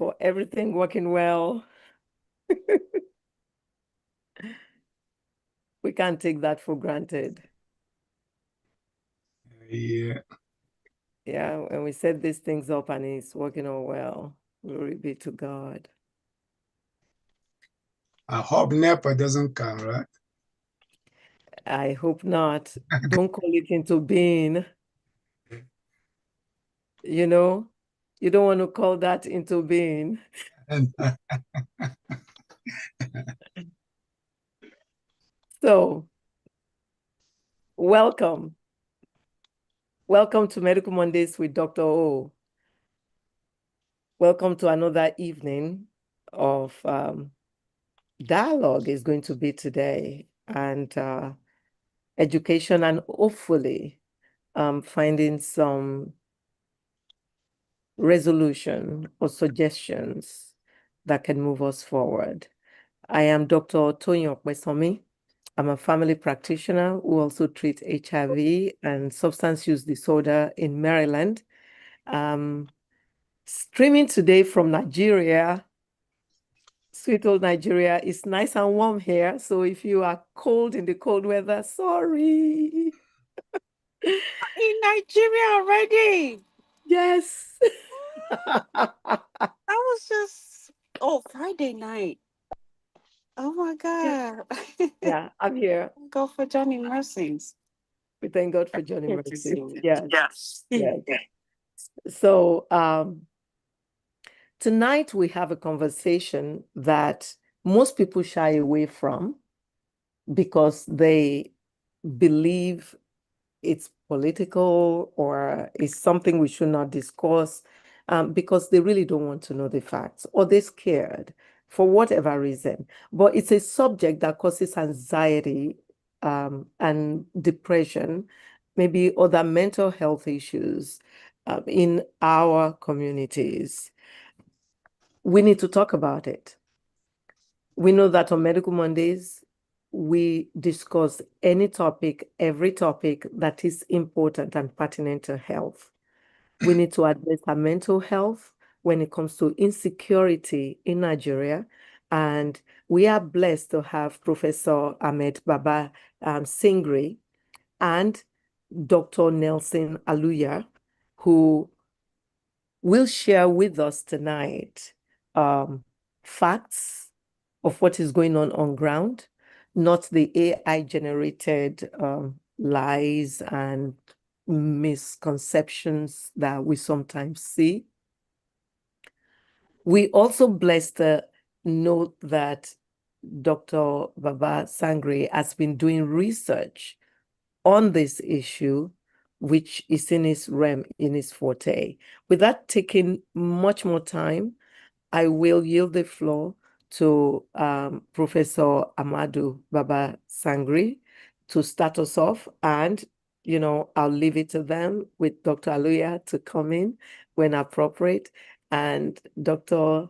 for everything working well. We can't take that for granted. Yeah. Yeah, when we set these things up and it's working all well, glory be to God. I hope NEPA doesn't come, right? I hope not. Don't call it into being, you know? You don't want to call that into being. And So, welcome. Welcome to Medical Mondays with Dr. O. Welcome to another evening of dialogue is going to be today, and education, and hopefully finding some resolution or suggestions that can move us forward. I am Dr. Tony Opeyemi. I'm a family practitioner who also treats HIV and substance use disorder in Maryland. Streaming today from Nigeria, sweet old Nigeria. It's nice and warm here. So if you are cold in the cold weather, sorry. In Nigeria already. Yes. That was just Friday night. Oh my Yeah, God. yeah, I'm here. Go for Johnny Mercies. We thank God for Johnny Good to see Mercy. you. Yes, Yes. yes. So tonight we have a conversation that most people shy away from because they believe it's political or it's something we should not discuss, because they really don't want to know the facts or they're scared for whatever reason. But it's a subject that causes anxiety and depression, maybe other mental health issues in our communities. We need to talk about it. We know that on Medical Mondays, we discuss any topic, every topic that is important and pertinent to health. We need to address our mental health when it comes to insecurity in Nigeria. And we are blessed to have Professor Ahmed Baba Singri and Dr. Nelson Aluya, who will share with us tonight facts of what is going on ground, not the AI-generated lies and misconceptions that we sometimes see. We also blessed to note that Dr. Baba Sangre has been doing research on this issue, which is in his realm, in his forte. Without taking much more time, I will yield the floor to Professor Amadou Baba Sangri to start us off. And, I'll leave it to them with Dr. Aluya to come in when appropriate. And Dr.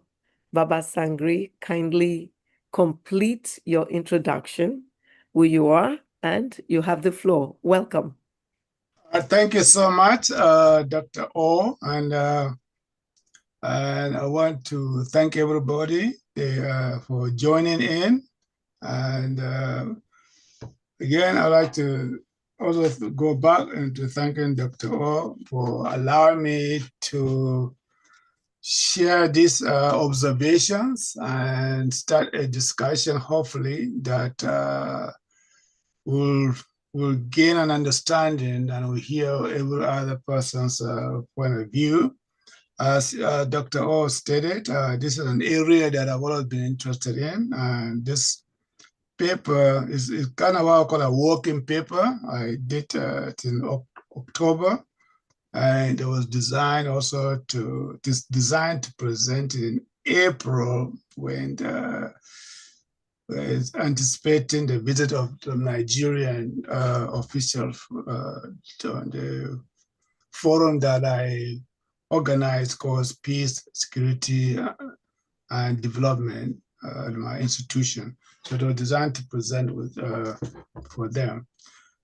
Baba Sangri, kindly complete your introduction, who you are, and you have the floor. Welcome. thank you so much, Dr. O. And I want to thank everybody for joining in. And again, I'd like to also go back into thanking Dr. O for allowing me to share these observations and start a discussion, hopefully, that will gain an understanding and will hear every other person's point of view. As Dr. O stated, this is an area that I've always been interested in. And this paper is kind of what I call a working paper. I did it in October. And it was designed to present in April when is anticipating the visit of the Nigerian officials to the forum that I organized called Peace, Security, and Development at my institution. So it was designed to present for them.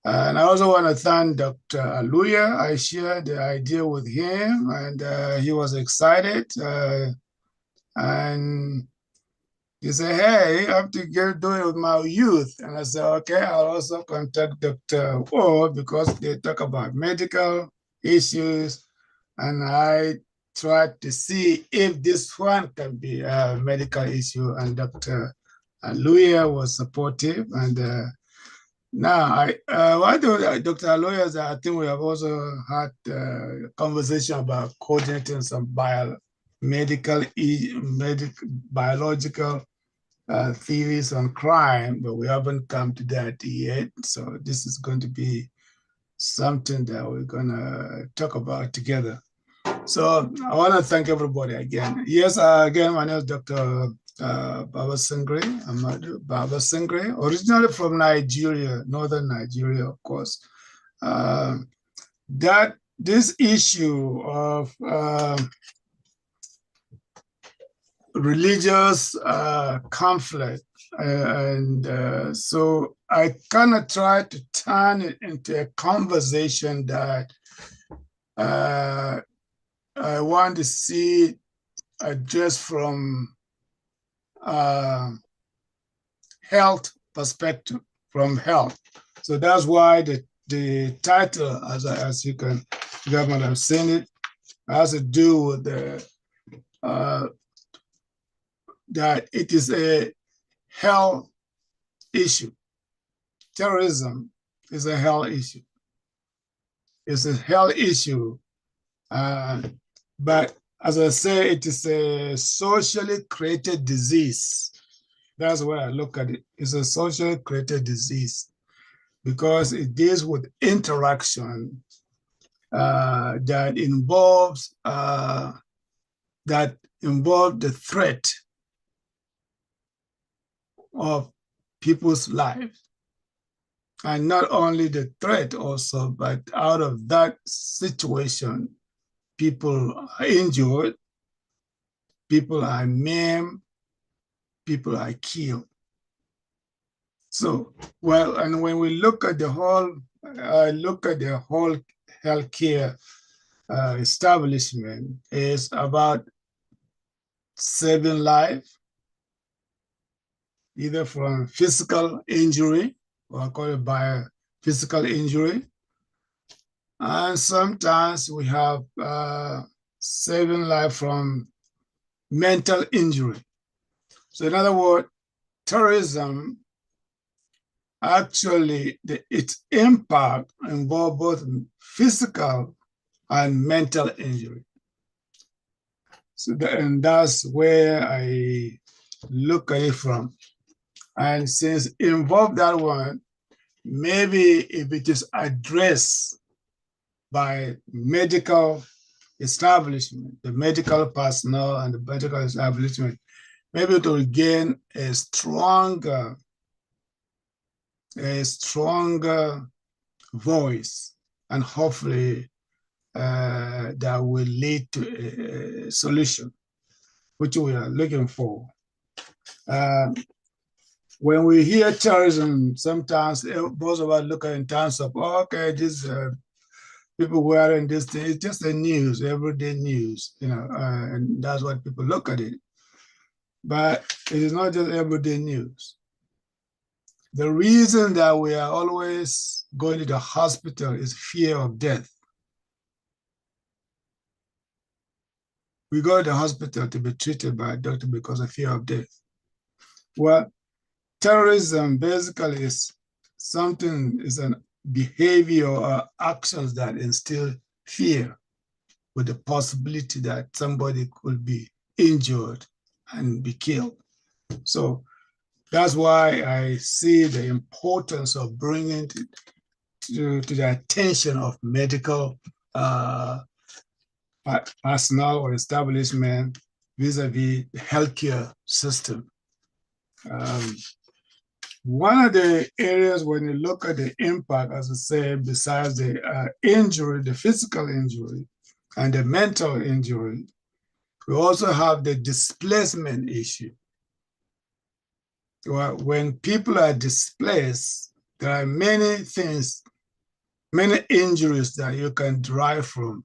And I also want to thank Dr. Aluya. I shared the idea with him, and he was excited And he said, hey, you have to do it with my youth. And I said, okay, I'll also contact Dr. O because they talk about medical issues. And I tried to see if this one can be a medical issue. And Dr. Aluya was supportive. And now, Dr. Aluya, I think we have also had a conversation about coordinating some biological theories on crime, but we haven't come to that yet. So this is going to be something that we're going to talk about together. So I want to thank everybody again. Yes, again, my name is Dr. Baba Singre, Amadou Baba Singre, originally from Nigeria, northern Nigeria, of course. That this issue of religious conflict, and so I kind of try to turn it into a conversation that I want to see addressed from health perspective, from health. So that's why the title, as you can, government have seen it, has to do with the that it is a health issue. Terrorism is a health issue. It's a health issue, but as I say, it is a socially created disease. That's where I look at it. It's a socially created disease because it deals with interaction that involves the threat of people's lives. And not only the threat also, but out of that situation, people are injured, people are maimed, people are killed. So, well, and when we look at the whole healthcare establishment, is about saving life, either from physical injury, or I call it by physical injury. And sometimes we have saving life from mental injury. So in other words, terrorism, actually, its impact involves both physical and mental injury. So and that's where I look at it from. And since involve that one, maybe if it is addressed by medical establishment, the medical personnel and the medical establishment, maybe it will gain a stronger voice, and hopefully that will lead to a solution, which we are looking for. When we hear terrorism, sometimes most of us look at it in terms of, oh, okay, this people wearing this thing, it's just the news, everyday news, and that's what people look at it. But it is not just everyday news. The reason that we are always going to the hospital is fear of death. We go to the hospital to be treated by a doctor because of fear of death. Well, terrorism basically is an behavior or actions that instill fear with the possibility that somebody could be injured and be killed. So that's why I see the importance of bringing to the attention of medical personnel or establishment vis-a-vis the healthcare system. One of the areas when you look at the impact, as I said, besides the injury, the physical injury and the mental injury, we also have the displacement issue. When people are displaced, there are many things, many injuries that you can derive from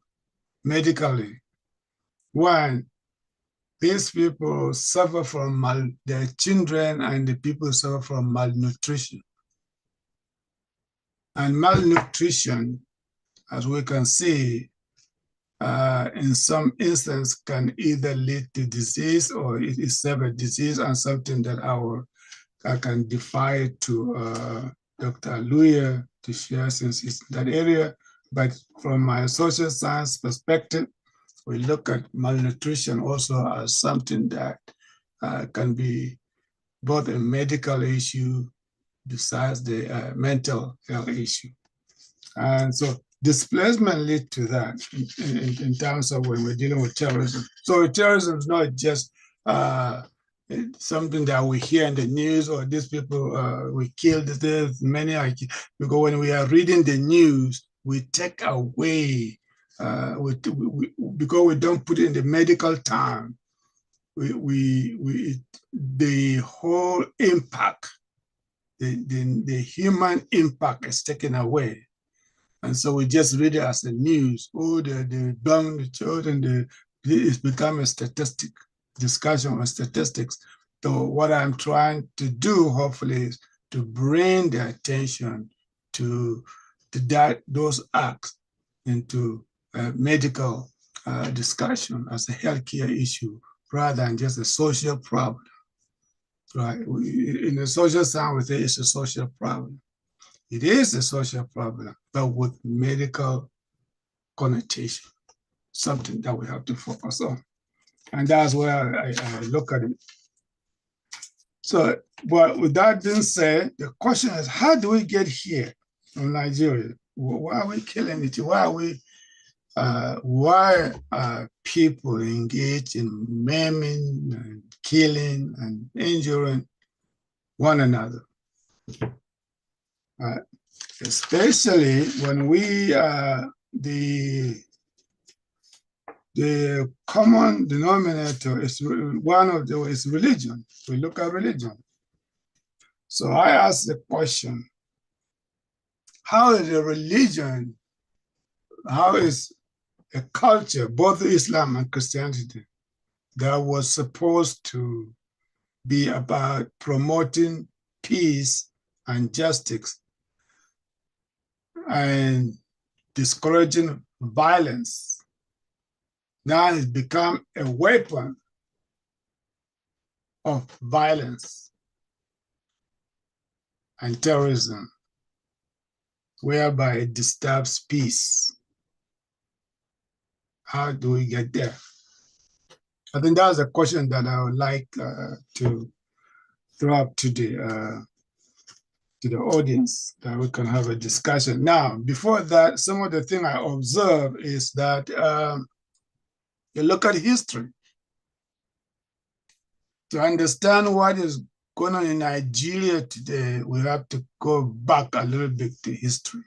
medically. One, these people suffer from their children and the people suffer from malnutrition. And malnutrition, as we can see, in some instances can either lead to disease or it is a disease, and something that I can defy to Dr. Aluya to share since he's in that area. But from my social science perspective, we look at malnutrition also as something that can be both a medical issue besides the mental health issue. And so displacement leads to that in terms of when we're dealing with terrorism. So terrorism is not just something that we hear in the news, or these people, we killed this, many are, because when we are reading the news, we take away, because we don't put it in the medical term, the whole impact, the human impact is taken away. And so we just read it as a news. Oh, they burned the children, it's become a statistic, discussion on statistics. So what I'm trying to do, hopefully, is to bring the attention to those acts into medical discussion as a healthcare issue rather than just a social problem. Right? In the social science, we say it's a social problem. It is a social problem, but with medical connotation, something that we have to focus on. And that's where I look at it. So, but with that being said, the question is, how do we get here from Nigeria? Why are we killing it? Why are people engaged in maiming and killing and injuring one another? Especially when the common denominator is is religion. We look at religion. So I ask the question, how is a culture, both Islam and Christianity, that was supposed to be about promoting peace and justice and discouraging violence, now it's become a weapon of violence and terrorism, whereby it disturbs peace. How do we get there? I think that's a question that I would like to throw up to the audience, that we can have a discussion. Now, before that, some of the things I observe is that you look at history. To understand what is going on in Nigeria today, we have to go back a little bit to history.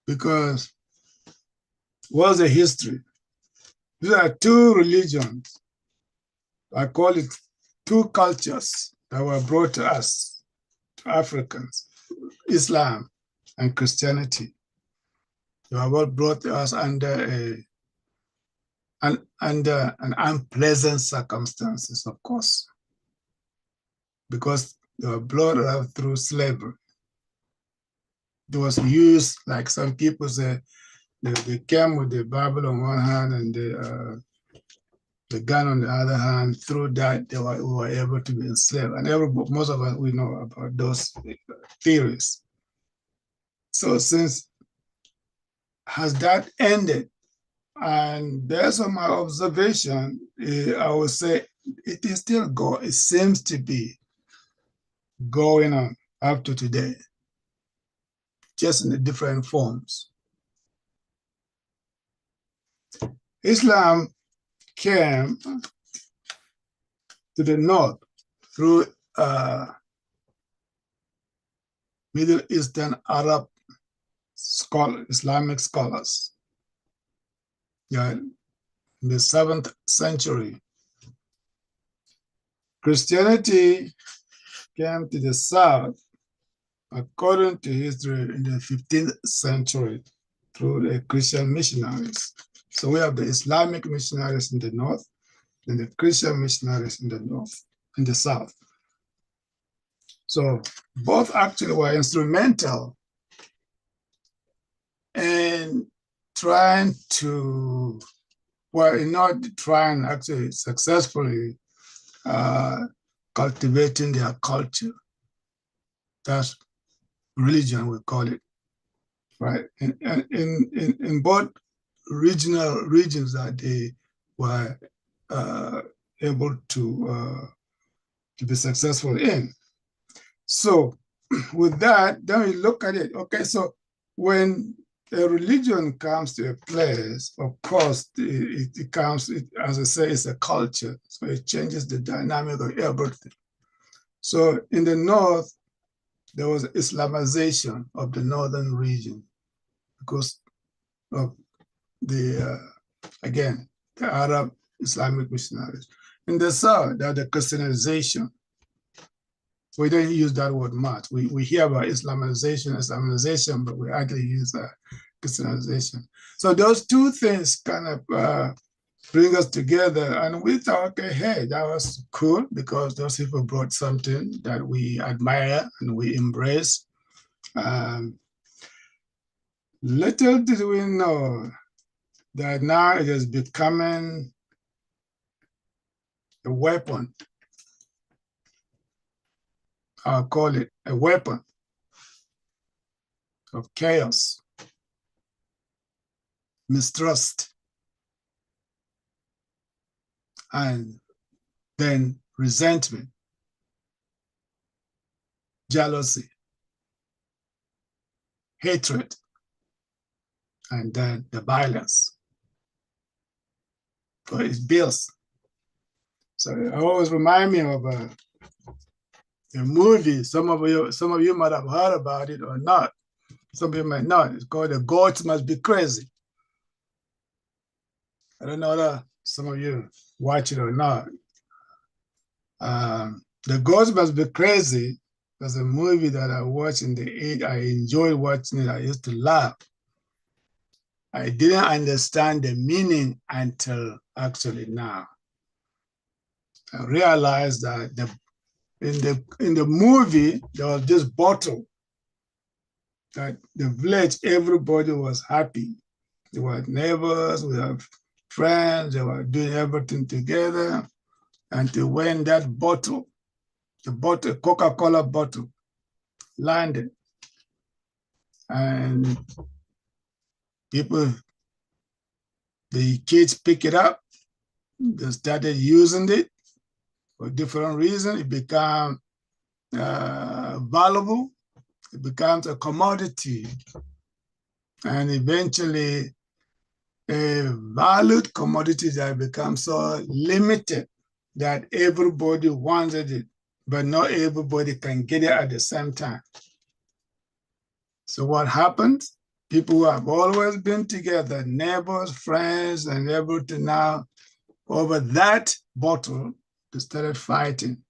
Because what's the history? These are two religions. I call it two cultures that were brought to us, to Africans, Islam and Christianity. They were both brought to us under an unpleasant circumstances, of course, because they were brought up through slavery. It was used, like some people say, they came with the Bible on one hand and the gun on the other hand. Through that, we were able to be enslaved. And most of us, we know about those theories. So has that ended? And based on my observation, I would say it is still going. It seems to be going on up to today, just in the different forms. Islam came to the north through Middle Eastern Arab Islamic scholars. In the 7th century. Christianity came to the south, according to history, in the 15th century through the Christian missionaries. So we have the Islamic missionaries in the north and the Christian missionaries in the north, in the south. So both actually were instrumental in trying to, well, in not trying actually successfully cultivating their culture. That's religion, we call it, right? In both regions that they were able to be successful in. So with that, then we look at it. Okay, so when a religion comes to a place, of course, it comes, as I say, it's a culture. So it changes the dynamic of everything. So in the north, there was Islamization of the northern region because of the, again, the Arab Islamic missionaries. In the south, there the Christianization. We don't use that word much. We hear about Islamization, but we actually use Christianization. So those two things kind of bring us together. And we thought, okay, hey, that was cool because those people brought something that we admire and we embrace. Little did we know that now it is becoming a weapon. I'll call it a weapon of chaos, mistrust, and then resentment, jealousy, hatred, and then the violence. So it builds. So it always remind me of a movie. Some of you might have heard about it or not. Some people might not. It's called The Gods Must Be Crazy. I don't know whether some of you watch it or not. The Gods Must Be Crazy was a movie that I watched in the 80s. I enjoyed watching it. I used to laugh. I didn't understand the meaning until actually now. I realized that in the movie, there was this bottle that the village, everybody was happy. They were neighbors, we have friends, they were doing everything together. Until when that bottle, the Coca-Cola bottle, landed. And people, the kids pick it up, they started using it for different reasons. It became valuable. It becomes a commodity. And eventually, a valued commodity that becomes so limited that everybody wanted it, but not everybody can get it at the same time. So what happens? People who have always been together, neighbors, friends, and everything now, over that bottle, they started fighting,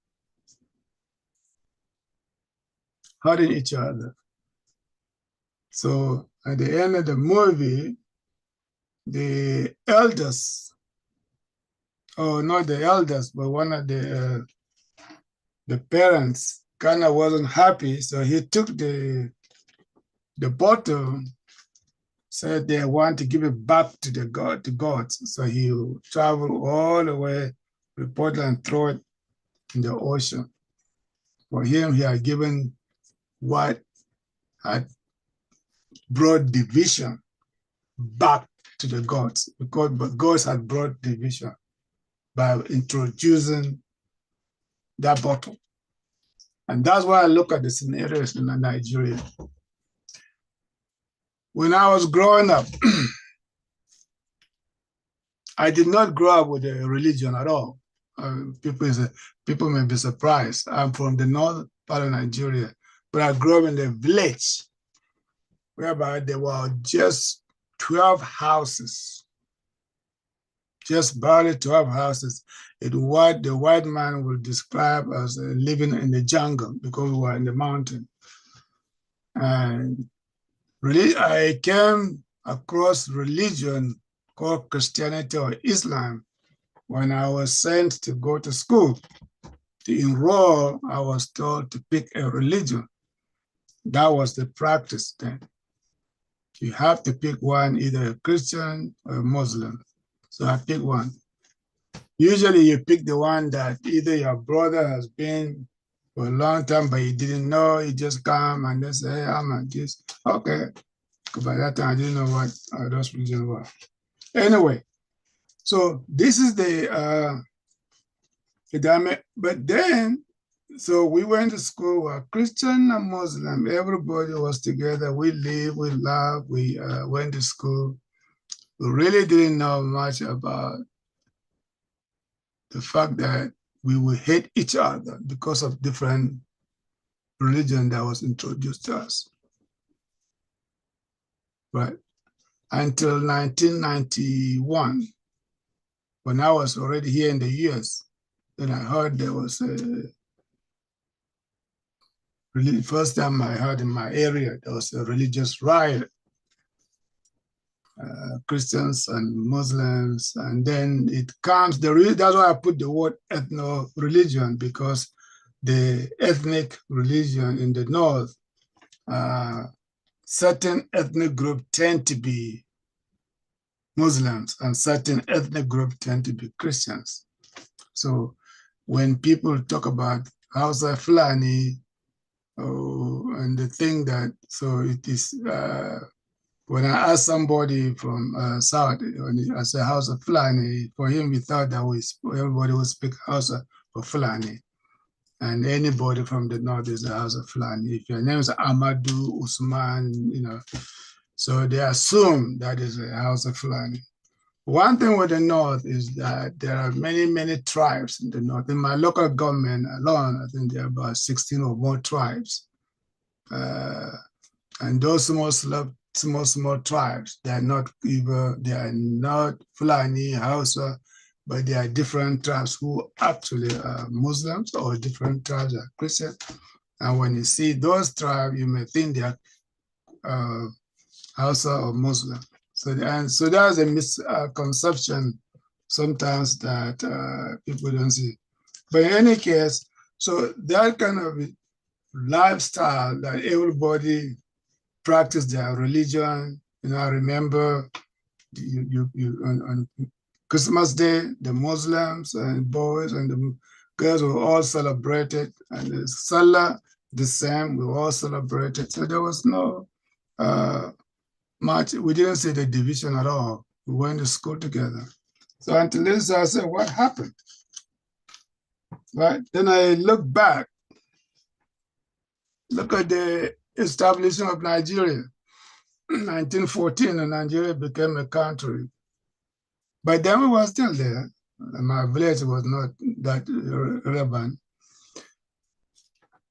hurting each other. So at the end of the movie, the elders, or not the elders, but one of the parents kind of wasn't happy, so he took the bottle, said they want to give it back to the gods. So he traveled all the way to Portland and throw it in the ocean. For him, he had given what had brought division back to the gods, because gods had brought division by introducing that bottle. And that's why I look at the scenarios in Nigeria. When I was growing up, I did not grow up with a religion at all. People may be surprised. I'm from the north part of Nigeria, but I grew up in a village whereby there were just 12 houses, just barely 12 houses. What the white man would describe as living in the jungle, because we were in the mountain. And really, I came across religion called Christianity or Islam. When I was sent to go to school, to enroll, I was told to pick a religion. That was the practice then. You have to pick one, either a Christian or a Muslim. So I picked one. Usually you pick the one that either your brother has been for a long time, but you didn't know, you just come and they say, hey, I'm a this. Okay. By that time, I didn't know what those religions were. Anyway, so this is the academic, but then, so we went to school, we were Christian and Muslim, everybody was together, we lived, we laughed, we went to school. We really didn't know much about the fact that we would hate each other because of different religion that was introduced to us, right? Until 1991, when I was already here in the US, then I heard there was first time I heard in my area, there was a religious riot, Christians and Muslims, and then it comes, that's why I put the word ethno-religion, because the ethnic religion in the North, certain ethnic groups tend to be Muslims and certain ethnic groups tend to be Christians. So when people talk about Hausa Fulani, and the thing that, so it is, when I ask somebody from South, I say Hausa Fulani, for him, we thought that everybody would speak Hausa or Fulani. And anybody from the North is a Hausa Fulani. If your name is Amadou, Usman, so they assume that is a Hausa Fulani. One thing with the North is that there are many, many tribes in the North. In my local government alone, I think there are about 16 or more tribes. And those small tribes, they are not Fulani, Hausa, but they are different tribes who actually are Muslims, or different tribes are Christian. And when you see those tribes, you may think they are Hausa or Muslim. So there's a misconception sometimes that people don't see. But in any case, so that kind of lifestyle that everybody practice their religion. I remember on Christmas Day, the Muslims and boys and the girls were all celebrated, and the Salah, the same, we all celebrated. So there was no much, we didn't see the division at all. We went to school together. So until this, I said, what happened? Right? Then I look back, look at the establishment of Nigeria. 1914, and Nigeria became a country. But then we were still there. My village was not that relevant.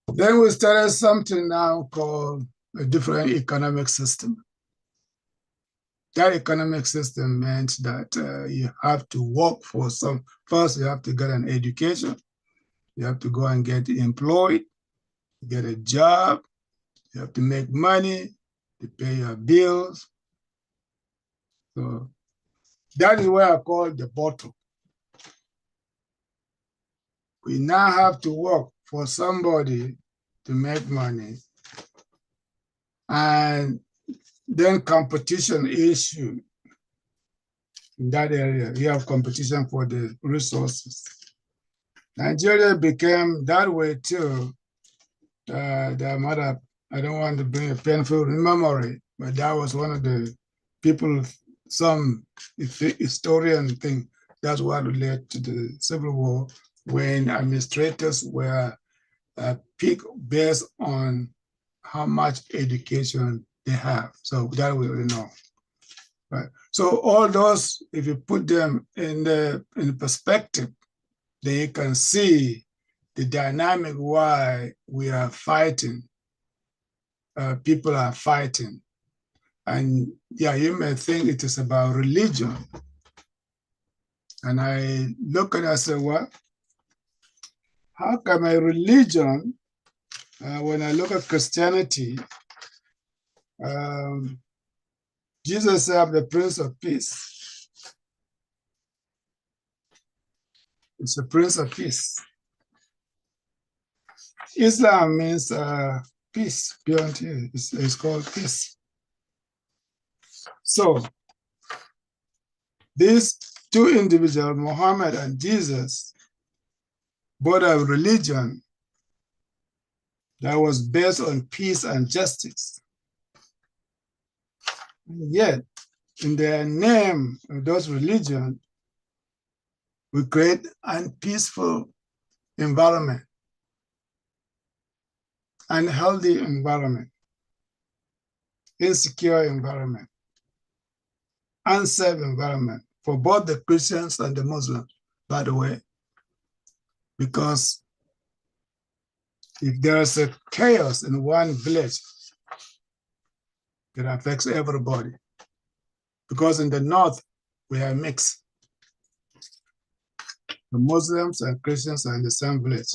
Then we started something now called a different economic system. That economic system meant that you have to work for first you have to get an education. You have to go and get employed, get a job. You have to make money to pay your bills. So that is what I call the bottle. We now have to work for somebody to make money. And then competition issue in that area. You have competition for the resources. Nigeria became that way too. I don't want to bring a painful memory, but that was one of the people, some historian think that's what led to the Civil War, when administrators were picked based on how much education they have. So that we already know. Right. So all those, if you put them in perspective, then you can see the dynamic why we are fighting. People are fighting. And yeah, you may think it is about religion. And I look at it and say, well, how come a religion, when I look at Christianity, Jesus said, I'm the Prince of Peace. It's a Prince of Peace. Islam means peace, purity. It's called peace. So these two individuals, Muhammad and Jesus, both have religion that was based on peace and justice. Yet, in their name of those religions, we create an unpeaceful environment, unhealthy environment, insecure environment, unsafe environment for both the Christians and the Muslims, by the way, because if there's a chaos in one village, it affects everybody. Because in the north, we are mixed. The Muslims and Christians are in the same village.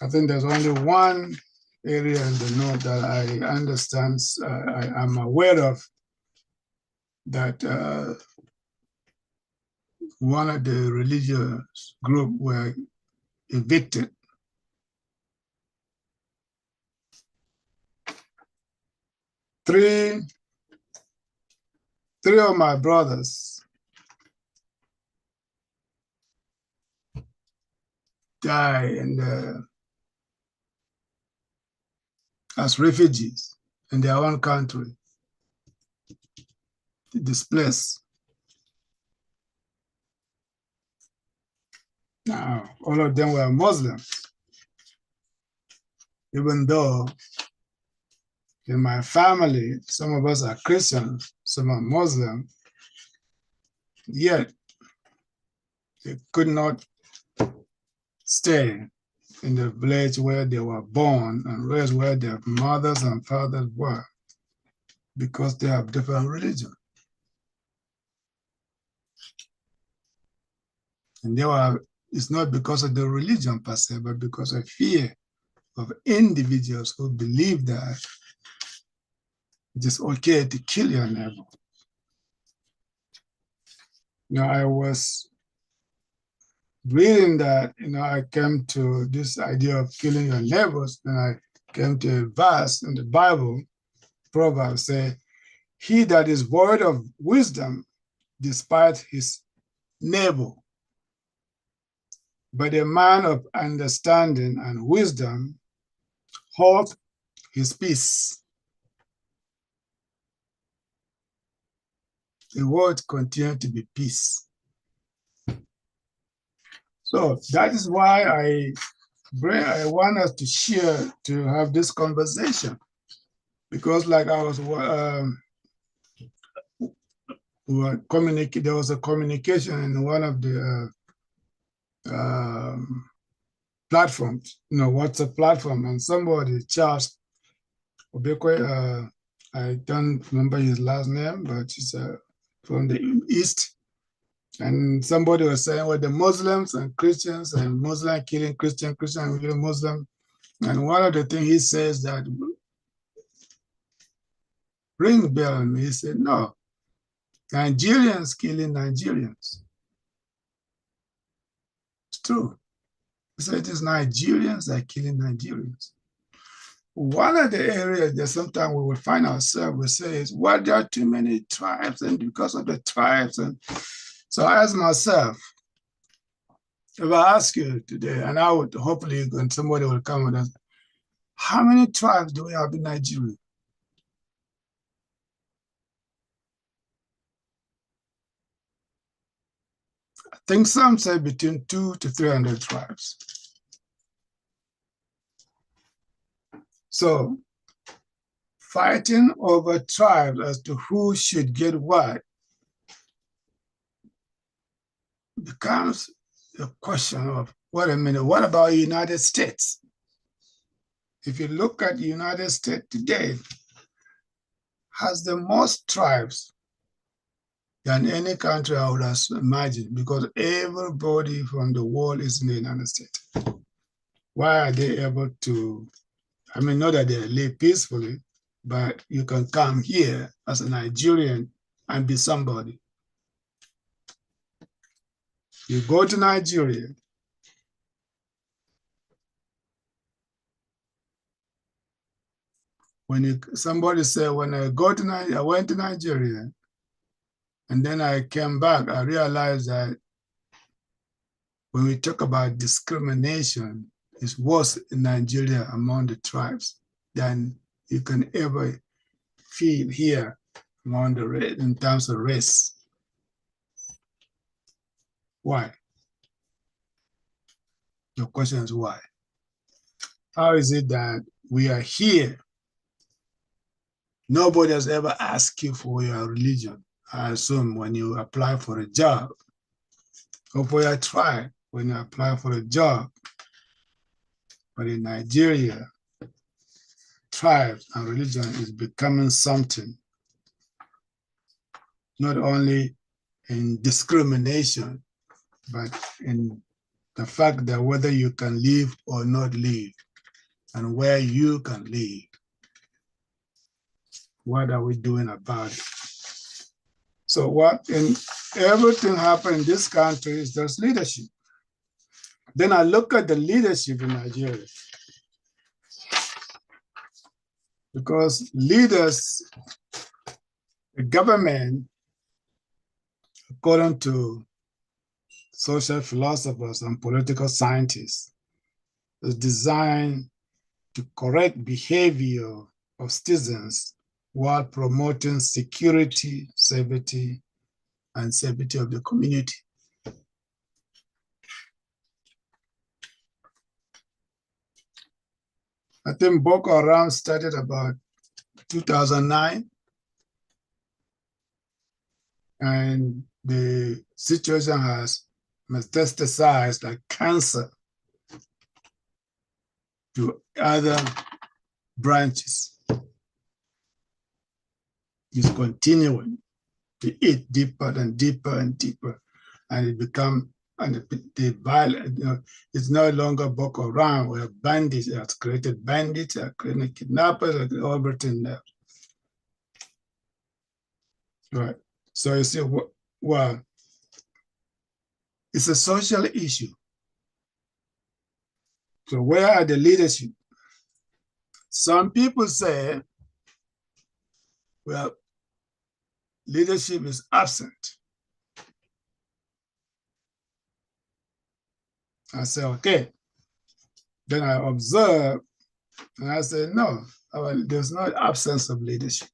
I think there's only one area in the north that I understand, I'm aware of, that one of the religious group were evicted. Three of my brothers died as refugees in their own country, displaced. Now, all of them were Muslims, even though in my family, some of us are Christians, some are Muslim, yet they could not stay in the village where they were born and raised, where their mothers and fathers were, because they have different religion. And it's not because of the religion per se, but because of fear of individuals who believe that it is okay to kill your neighbor. I was reading that, I came to this idea of killing your neighbors, and I came to a verse in the Bible, Proverbs say, he that is void of wisdom despite his neighbor, but a man of understanding and wisdom hold his peace. The word continue to be peace. So that is why I want us to share, to have this conversation, because like I was there was a communication in one of the platforms, WhatsApp platform, and somebody, Charles Obekwe, I don't remember his last name, but he's from the East. And somebody was saying, well, the Muslims and Christians, and Muslim killing Christian, Christian killing Muslim. And one of the things he says that ring a bell on me, he said, no, Nigerians killing Nigerians. It's true. He said it is Nigerians that are killing Nigerians. One of the areas that sometimes we will find ourselves, we say is, well, there are too many tribes, and because of the tribes. And so I ask myself, if I ask you today, and I would hopefully, when somebody will come with us, how many tribes do we have in Nigeria? I think some say between 200 to 300 tribes. So fighting over tribes as to who should get what becomes a question of, wait a minute, what about the United States? If you look at the United States today, has the most tribes than any country I would have imagined, because everybody from the world is in the United States. Why are they able to, not that they live peacefully, but you can come here as a Nigerian and be somebody. You go to Nigeria, somebody say, when I went to Nigeria, and then I came back, I realized that when we talk about discrimination, it's worse in Nigeria among the tribes than you can ever feel here among the in terms of race. Why? Your question is why? How is it that we are here? Nobody has ever asked you for your religion. I assume when you apply for a job, or for your tribe, when you apply for a job. But in Nigeria, tribes and religion is becoming something, not only in discrimination, but in the fact that whether you can live or not live, and where you can live. What are we doing about it? So everything happened in this country is just leadership. Then I look at the leadership in Nigeria. Because leaders, the government, according to social philosophers and political scientists, is designed to correct behavior of citizens while promoting security, safety, and safety of the community. I think Boko Haram started about 2009, and the situation has metastasized like cancer to other branches. It's continuing to eat deeper and deeper and deeper, and it become the violent. It's no longer Boko Haram where bandits have created bandits, have created kidnappers, everything there. Right. So you see, well, it's a social issue. So where are the leadership? Some people say, well, leadership is absent. I say, okay. Then I observe, and I say, no, there's no absence of leadership.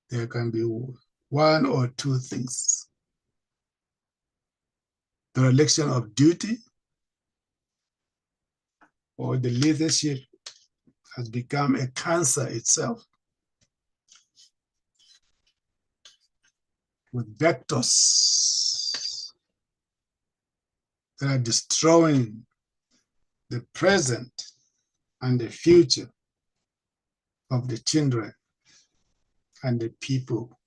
There can be one or two things. The election of duty, or the leadership has become a cancer itself, with vectors that are destroying the present and the future of the children and the people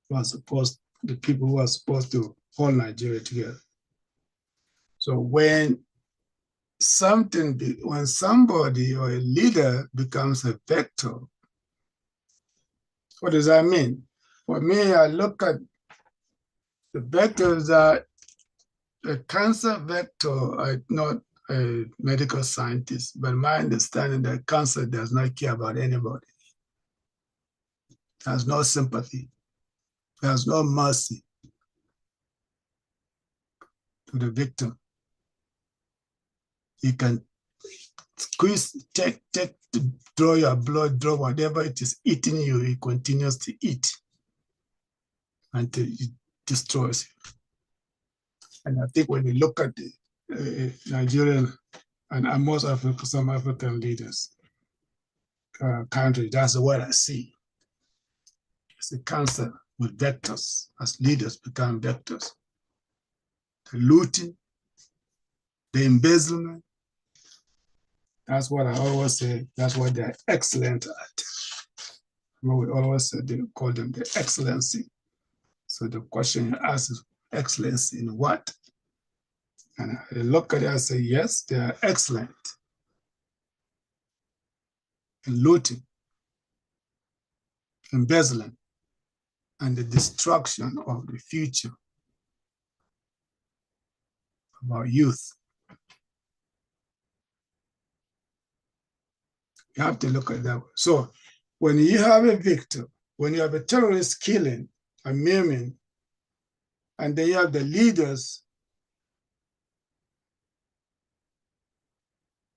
who are supposed to hold Nigeria together. So when somebody or a leader becomes a vector, what does that mean? For me, I look at the vectors that a cancer vector. I'm not a medical scientist, but my understanding that cancer does not care about anybody. Has no sympathy. Has no mercy to the victim. You can squeeze, take, draw your blood, draw whatever it is eating you, it continues to eat until it destroys you. And I think when you look at the Nigerian and most some African leaders, countries, that's what I see. It's a cancer with vectors. As leaders become vectors. The looting, the embezzlement, that's what I always say, that's what they're excellent at. What we always say, they call them the excellency. So the question you ask is, excellency in what? And I look at it and say, yes, they are excellent in looting, embezzling, and the destruction of the future about youth. You have to look at that. So when you have a victim, when you have a terrorist killing and maiming, and then you have the leaders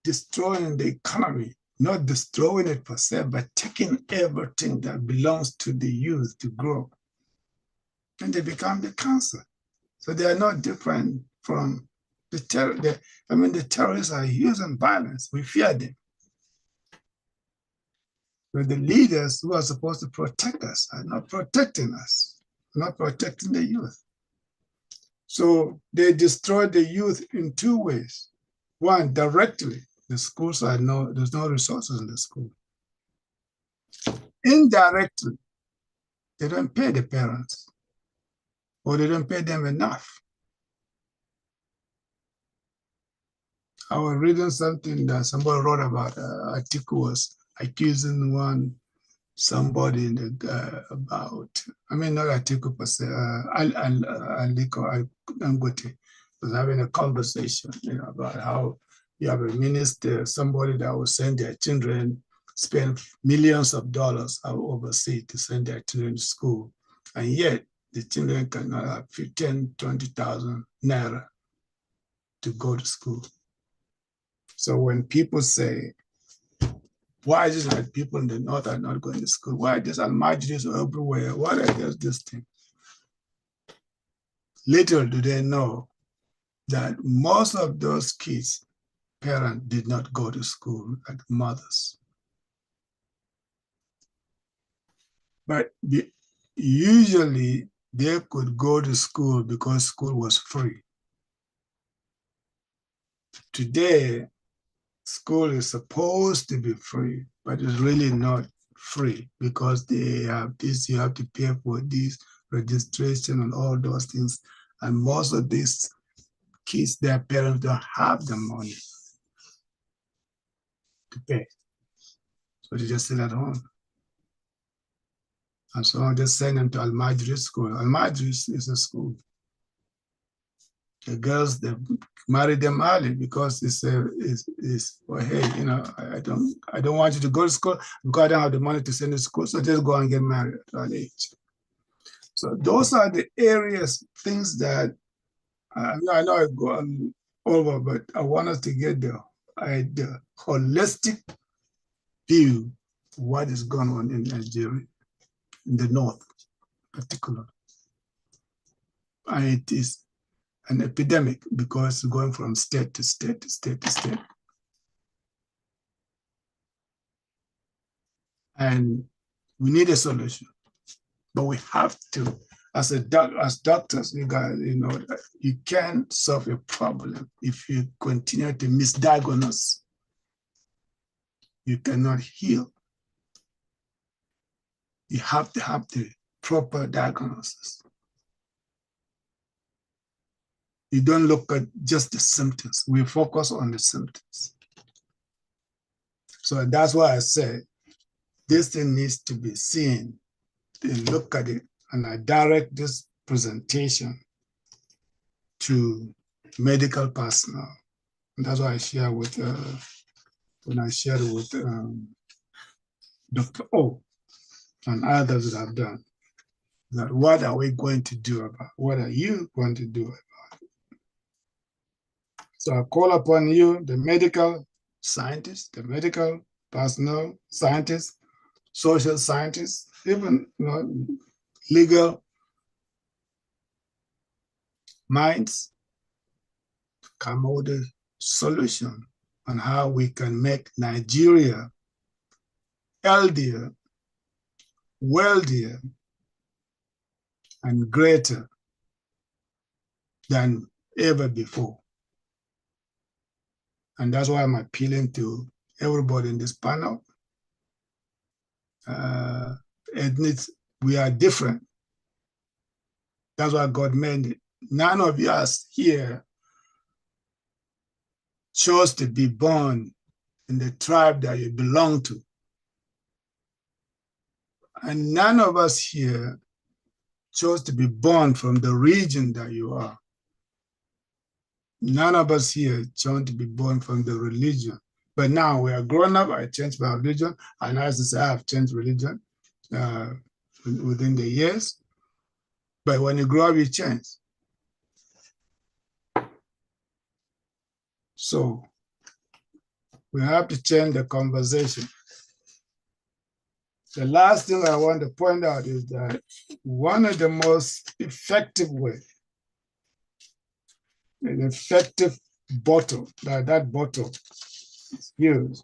destroying the economy, not destroying it per se, but taking everything that belongs to the youth to grow, and they become the cancer. So they are not different from the terror. The terrorists are using violence. We fear them. But the leaders who are supposed to protect us are not protecting us, not protecting the youth. So they destroy the youth in two ways. One, directly, the schools there's no resources in the school. Indirectly, they don't pay the parents, or they don't pay them enough. I was reading something that somebody wrote about. Atiku was accusing somebody in the about. I mean, not Atiku per se. Aliko Dangote was having a conversation, about how you have a minister, somebody that will send their children, spend millions of dollars overseas to send their children to school, and yet the children cannot have 10, 20,000 naira to go to school. So when people say, why is it that people in the north are not going to school? Why are these almajiris everywhere? What are this thing? Little do they know that most of those kids' parents did not go to school, like mothers. But usually they could go to school because school was free. Today, school is supposed to be free, but it's really not free because they have this, you have to pay for this registration and all those things. And most of these kids, their parents don't have the money to pay. So they just sit at home. And so I just send them to Almajiri school. Almajiri is a school. The girls, they marry them early because well, hey, I don't want you to go to school because I don't have the money to send you to school. So just go and get married at that age. So those are the areas, things that I know I go on over, but I want us to get the holistic view of what is going on in Nigeria, in the north, particularly. And it is an epidemic because it's going from state to state to state to state. And we need a solution, but we have to, as doctors, you guys, you can't solve a problem if you continue to misdiagnose. You cannot heal. You have to have the proper diagnosis. You don't look at just the symptoms. We focus on the symptoms. So that's why I say this thing needs to be seen. They look at it, and I direct this presentation to medical personnel. And that's why I share with, when I shared with Dr. O and others that have done, that what are we going to do about it? What are you going to do about it? So I call upon you, the medical scientists, the medical personnel, scientists, social scientists, even legal minds, to come up with a solution on how we can make Nigeria healthier, wealthier, and greater than ever before. And that's why I'm appealing to everybody in this panel. We are different. That's why God made it. None of us here chose to be born in the tribe that you belong to. And none of us here chose to be born from the region that you are. none of us here chose to be born from the religion. But now we are grown up. I changed my religion. And as I say, I have changed religion within the years. But when you grow up, you change. So we have to change the conversation. The last thing I want to point out is that one of the most effective ways, an effective bottle, that bottle is used,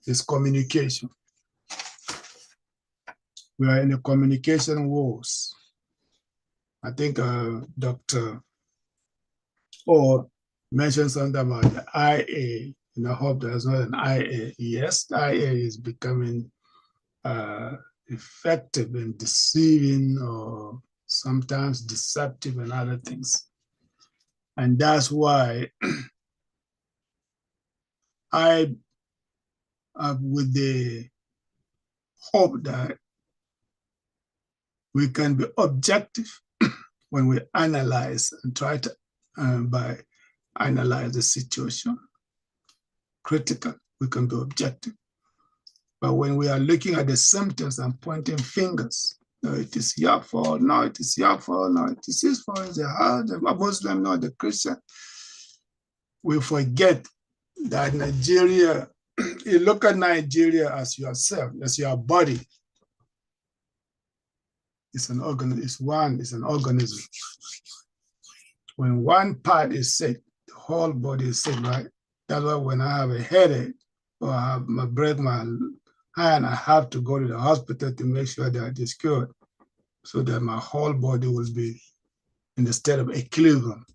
is communication. We are in a communication wars. I think Dr. O mentioned something about the IA, and I hope there's not an IA. Yes, the IA is becoming effective in deceiving or sometimes deceptive and other things. And that's why I, with the hope that we can be objective when we analyze and try to by analyze the situation. Critical, we can be objective. But when we are looking at the symptoms and pointing fingers, no, it is your fault, no, it is your fault, no, it is his fault, the Muslim, no, the Christian. We forget that Nigeria, you look at Nigeria as yourself, as your body. It's an organism, it's an organism. When one part is sick, the whole body is sick, right? That's why when I have a headache or I break my hand, I have to go to the hospital to make sure that it is cured so that my whole body will be in the state of equilibrium.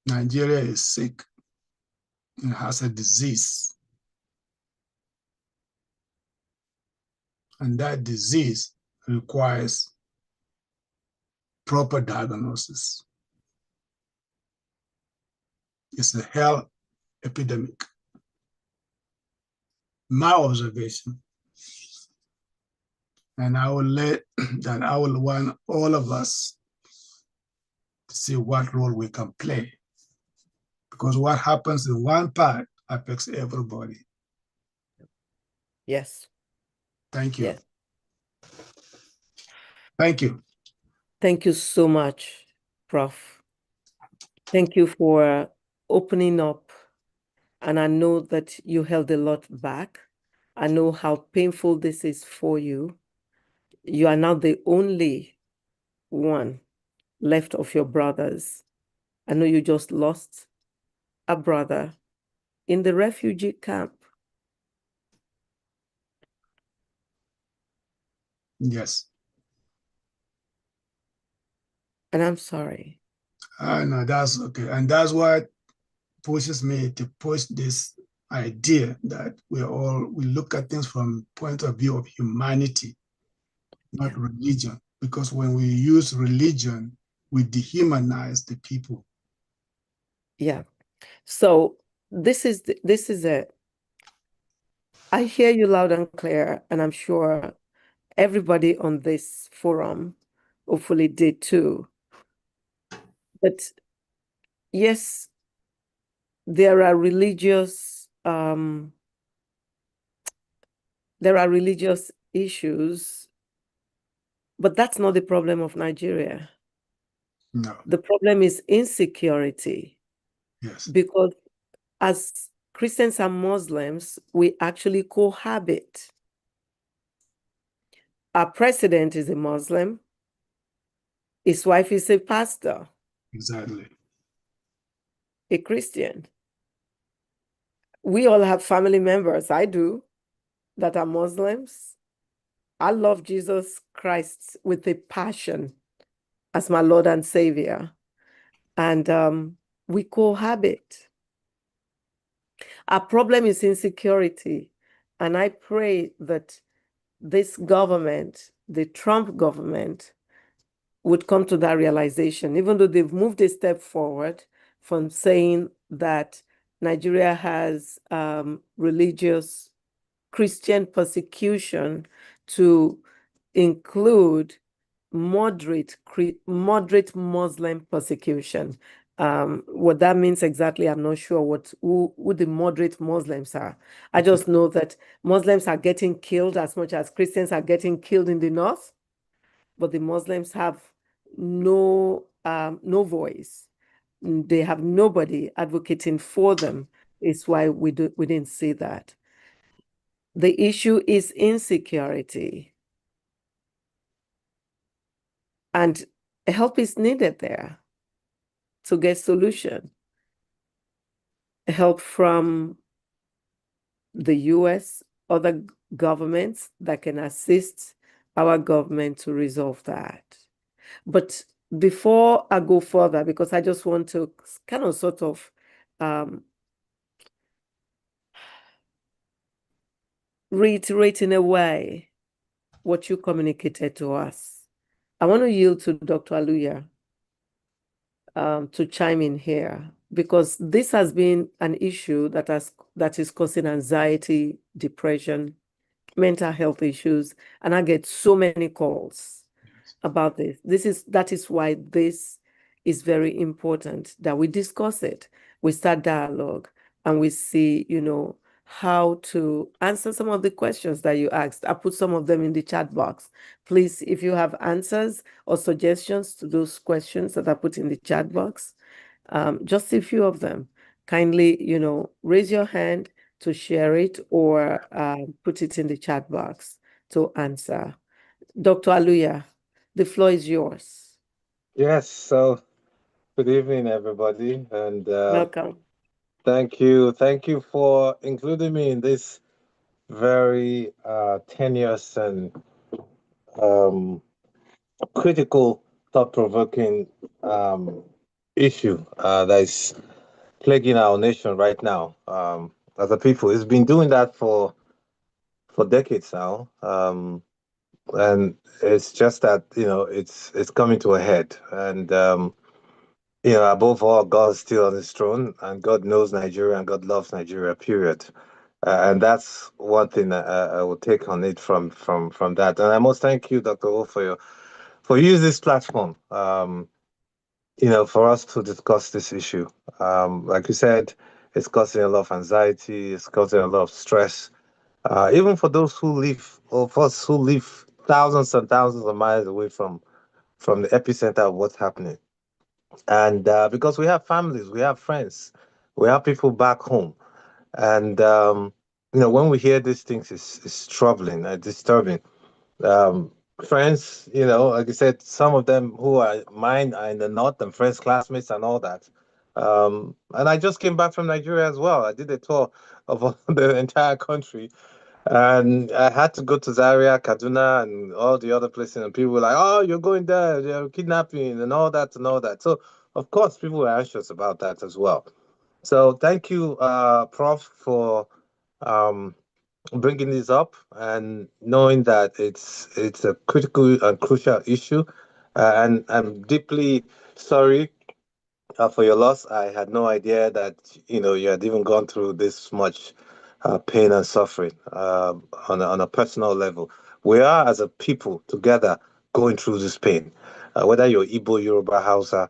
Nigeria is sick and has a disease. And that disease requires proper diagnosis. It's a health epidemic. My observation, and I will want all of us to see what role we can play. Because what happens in one part affects everybody. Yes. Thank you. Yes. Thank you. Thank you so much, Prof. Thank you for opening up. And I know that you held a lot back. I know how painful this is for you. You are now the only one left of your brothers. I know you just lost a brother in the refugee camp. Yes. And I'm sorry. No, that's okay. And that's what pushes me to push this idea that we look at things from point of view of humanity, not religion. Because when we use religion, we dehumanize the people. Yeah. So this is it. I hear you loud and clear, and I'm sure everybody on this forum hopefully did too. But yes, there are religious issues, but that's not the problem of Nigeria. No. The problem is insecurity. Yes. Because as Christians and Muslims, we actually cohabit. Our president is a Muslim. His wife is a pastor. Exactly. A Christian. We all have family members, I do, that are Muslims. I love Jesus Christ with a passion as my Lord and Savior. And we cohabit. Our problem is insecurity. And I pray that this government, the Trump government, would come to that realization, even though they've moved a step forward from saying that Nigeria has religious Christian persecution to include moderate Muslim persecution. What that means exactly, I'm not sure who the moderate Muslims are. I just know that Muslims are getting killed as much as Christians are getting killed in the north, but the Muslims have no voice. They have nobody advocating for them. It's why we didn't see that. The issue is insecurity, and help is needed there to get solution. Help from the US, other governments that can assist our government to resolve that. But before I go further, because I just want to kind of sort of reiterate in a way what you communicated to us. I want to yield to Dr. Aluya to chime in here, because this has been an issue that is causing anxiety, depression, mental health issues, and I get so many calls about this. That is why this is very important that we discuss it. We start dialogue and we see, how to answer some of the questions that you asked. I put some of them in the chat box. Please, if you have answers or suggestions to those questions that I put in the chat box, just a few of them, kindly, raise your hand to share it or put it in the chat box to answer. Dr. Aluya, the floor is yours. Yes, so good evening, everybody, and Welcome. thank you. Thank you for including me in this very tenuous and um, critical, thought-provoking issue that is plaguing our nation right now. As a people, it's been doing that for decades now, and it's just that it's coming to a head, and above all, God's still on his throne, and God knows Nigeria, and God loves Nigeria, period. And that's one thing I will take on it from that. And I must thank you, Dr. O, for using this platform, for us to discuss this issue. Like you said, it's causing a lot of anxiety, it's causing a lot of stress, even for those who live, or for us who live thousands and thousands of miles away from the epicenter of what's happening. And because we have families, we have friends, we have people back home. And, when we hear these things, it's troubling and disturbing. Um, Friends, like I said, some of them who are mine are in the north and friends, classmates, and all that. And I just came back from Nigeria as well. I did a tour of the entire country. And I had to go to Zaria, Kaduna, and all the other places. And people were like, "Oh, you're going there, they're kidnapping and all that and all that." So, of course, people were anxious about that as well. So, thank you, Prof, for um, bringing this up and knowing that it's a critical and crucial issue. And I'm deeply sorry for your loss. I had no idea that you had even gone through this much pain and suffering on a personal level. We are, as a people, together going through this pain. Whether you're Igbo, Yoruba, Hausa,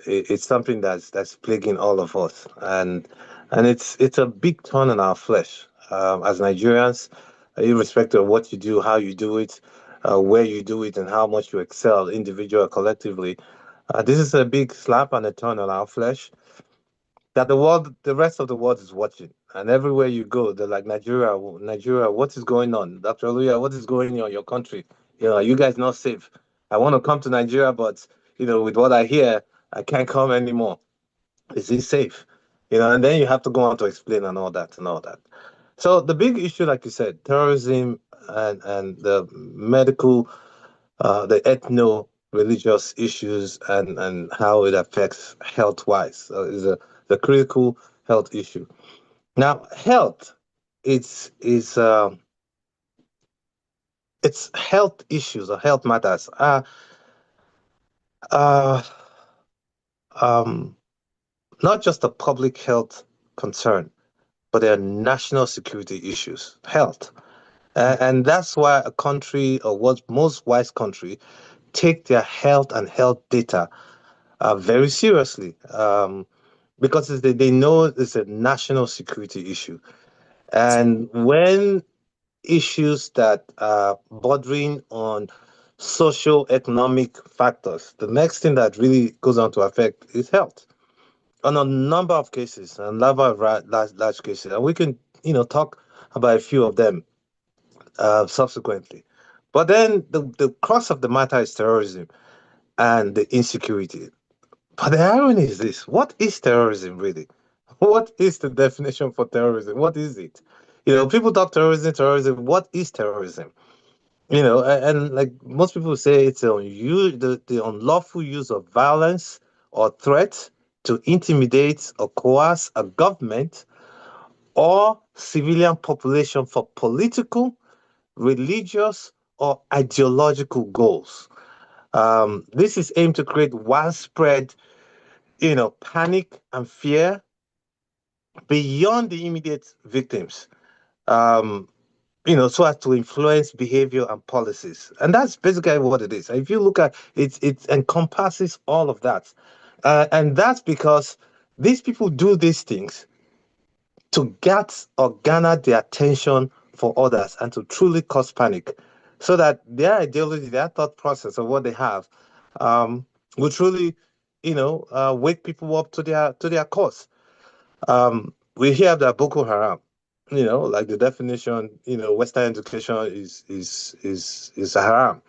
it's something that's plaguing all of us, and it's a big thorn in our flesh as Nigerians, irrespective of what you do, how you do it, where you do it, and how much you excel, individual or collectively. This is a big slap and a thorn on our flesh that the rest of the world is watching. And everywhere you go, they're like, Nigeria, Nigeria, what is going on? Dr. Aluya, what is going on in your country? Are you guys not safe? I want to come to Nigeria, but, with what I hear, I can't come anymore. Is it safe? And then you have to go on to explain and all that and all that. So the big issue, like you said, terrorism and the medical, the ethno-religious issues and how it affects health-wise is the critical health issue. Now, health, it's health issues or health matters are uh, um, not just a public health concern, but they are national security issues. Health. And that's why a country, or what most wise country, take their health and health data very seriously, because they know it's a national security issue. And when issues that are bordering on social economic factors, the next thing that really goes on to affect is health on a number of cases, a number of large cases, and we can talk about a few of them subsequently. But then the crux of the matter is terrorism and the insecurity. But the irony is this: what is terrorism really? What is the definition for terrorism? What is it? People talk terrorism, terrorism. What is terrorism? And like most people say, it's the unlawful use of violence or threat to intimidate or coerce a government or civilian population for political, religious, or ideological goals. This is aimed to create widespread, panic and fear beyond the immediate victims. Um, so as to influence behavior and policies. And that's basically what it is. If you look at it, it encompasses all of that. And that's because these people do these things to get or garner the attention for others and to truly cause panic so that their ideology, their thought process of what they have will truly, wake people up to their cause. We hear that Boko Haram, like the definition, Western education is haram,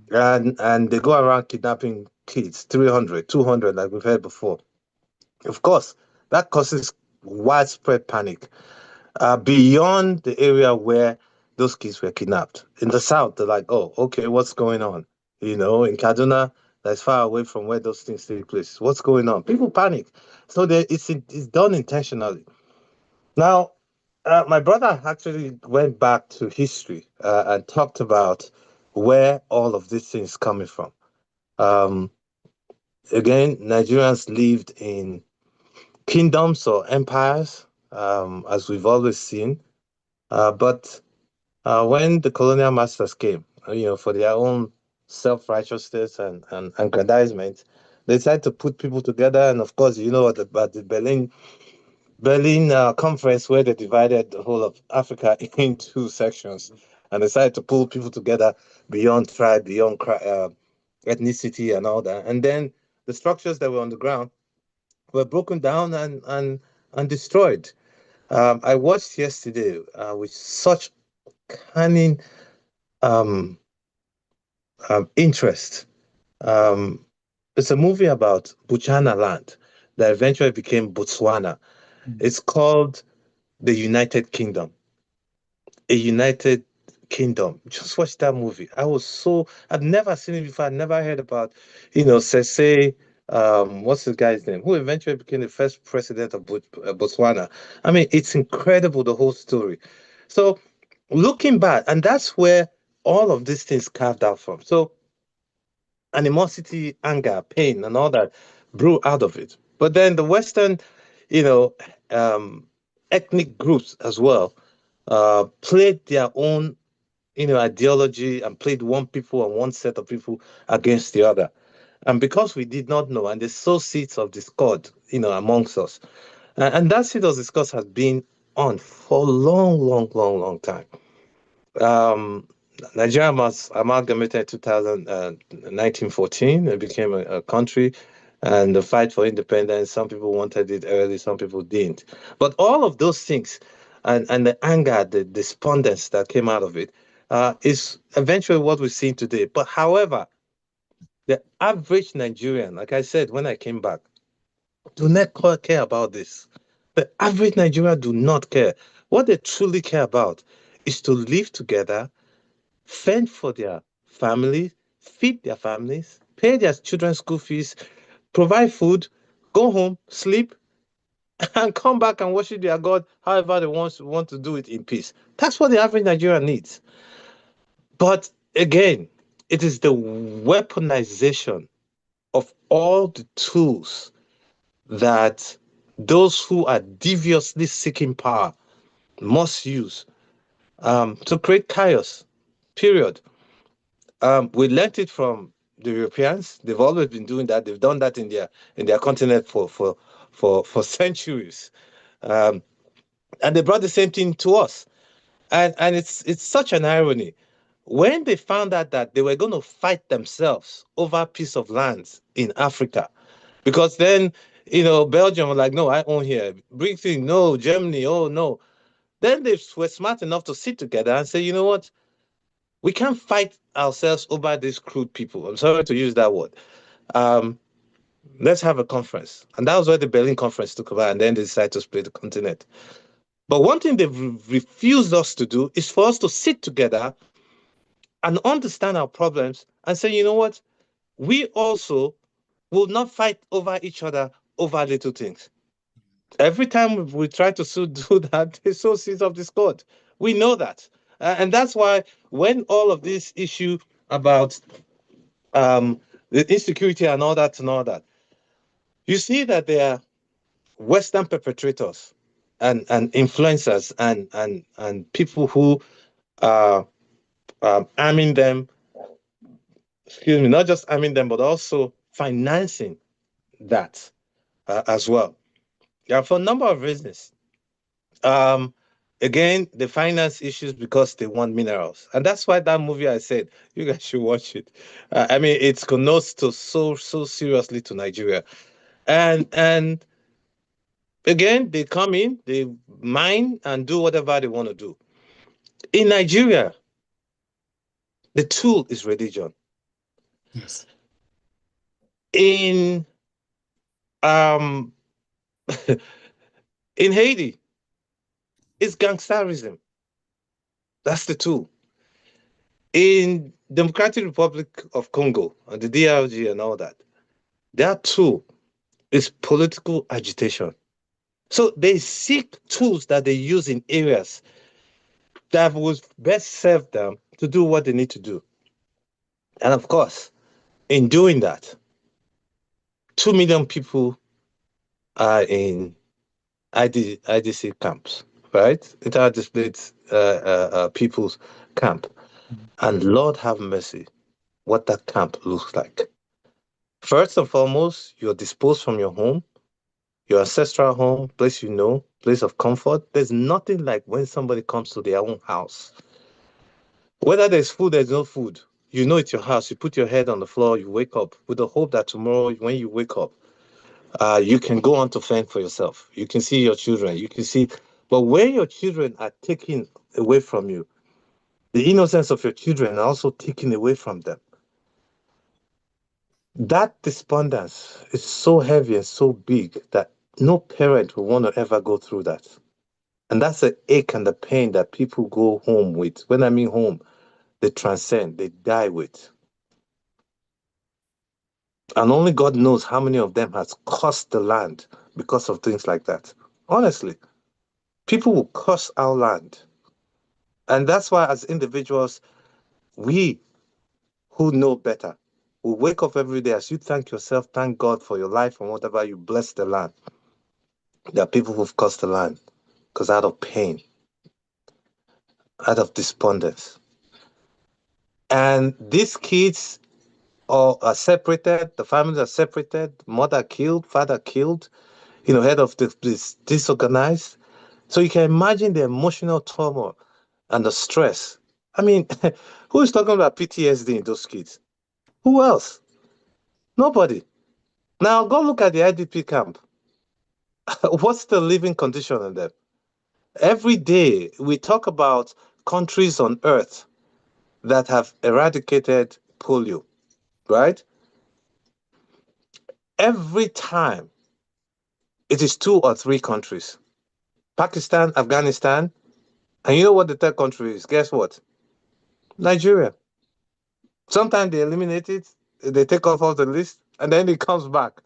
and they go around kidnapping kids, 300, 200, like we've heard before. Of course, that causes widespread panic beyond the area where those kids were kidnapped. In the south, they're like, oh, okay, what's going on? In Kaduna, that's far away from where those things take place. What's going on? People panic. So it's done intentionally. Now, my brother actually went back to history and talked about where all of these things coming from. Um, Again, Nigerians lived in kingdoms or empires, as we've always seen. But when the colonial masters came, for their own self-righteousness and aggrandizement, they decided to put people together. And of course, about the Berlin conference, where they divided the whole of Africa into sections and decided to pull people together beyond tribe, beyond ethnicity and all that. And then the structures that were on the ground were broken down and destroyed. I watched yesterday with such cunning um, interest. Um, it's a movie about Buchana land that eventually became Botswana. It's called The United Kingdom. A United Kingdom. Just watch that movie. I've never seen it before. I've never heard about, Sese, what's the guy's name, who eventually became the first president of Botswana. I mean, it's incredible, the whole story. So looking back, and that's where all of these things carved out from. So animosity, anger, pain, and all that grew out of it. But then the Western, you know, um, ethnic groups as well played their own, ideology and played one people and one set of people against the other. And because we did not know, and they sow seeds of discord, amongst us, and that seed of discord has been on for a long, long, long, long time. Um, Nigeria was amalgamated in 1914. It became a country, and the fight for independence. Some people wanted it early, some people didn't. But all of those things, and the anger, the despondence that came out of it, is eventually what we're seeing today. But however, the average Nigerian, like I said when I came back, do not care about this. The average Nigerian do not care. What they truly care about is to live together, fend for their family, feed their families, pay their children's school fees, provide food, go home, sleep, and come back and worship their God however they want to do it in peace. That's what the average Nigerian needs. But again, it is the weaponization of all the tools that those who are deviously seeking power must use to create chaos. Period. We learned it from the Europeans. They've always been doing that. They've done that in their continent for centuries, um, and they brought the same thing to us. And it's such an irony when they found out that they were going to fight themselves over a piece of land in Africa, because then Belgium were like, no, I own here. Britain, no. Germany, oh no. Then they were smart enough to sit together and say, you know what? We can't fight ourselves over these crude people. I'm sorry to use that word. Um, let's have a conference. And that was where the Berlin Conference took over, and then they decided to split the continent. But one thing they've refused us to do is for us to sit together and understand our problems and say, you know what? We also will not fight over each other over little things. Every time we try to do that, they sow seeds of discord. We know that. And that's why when all of this issue about the insecurity and all that, you see that there are Western perpetrators and influencers and people who are arming them, excuse me, not just arming them, but also financing that as well. Yeah, for a number of reasons. Um, Again, they finance issues because they want minerals, and that's why that movie I said you guys should watch it. I mean, it's connotes to so seriously to Nigeria, and again, they come in, they mine and do whatever they want to do. In Nigeria, the tool is religion. Yes. In um in Haiti, it's gangsterism. That's the tool. In Democratic Republic of Congo and the DRG and all that, their tool is political agitation. So they seek tools that they use in areas that would best serve them to do what they need to do. And of course, in doing that, 2 million people are in IDC camps, right? Entire displaced people's camp. And Lord have mercy, what that camp looks like. First and foremost, you're disposed from your home, your ancestral home, place you know, place of comfort. There's nothing like when somebody comes to their own house. Whether there's food, there's no food. You know it's your house. You put your head on the floor, you wake up with the hope that tomorrow, when you wake up, you can go on to fend for yourself. You can see your children. You can see, but when your children are taken away from you, the innocence of your children are also taken away from them. That despondence is so heavy and so big that no parent will want to ever go through that. And that's the ache and the pain that people go home with. When I mean home, they transcend, they die with. And only God knows how many of them has cost the land because of things like that. Honestly, people will curse our land. And that's why, as individuals, we who know better will wake up every day as you thank yourself, thank God for your life and whatever you bless the land. There are people who've cursed the land because out of pain, out of despondence. And these kids are separated, the families are separated, mother killed, father killed, head of this disorganized. So you can imagine the emotional turmoil and the stress. I mean, who is talking about PTSD in those kids? Who else? Nobody. Now go look at the IDP camp. What's the living condition in them? Every day we talk about countries on earth that have eradicated polio, right? Every time it is 2 or 3 countries. Pakistan, Afghanistan, and you know what the third country is? Guess what? Nigeria. Sometimes they eliminate it, they take off the list, and then it comes back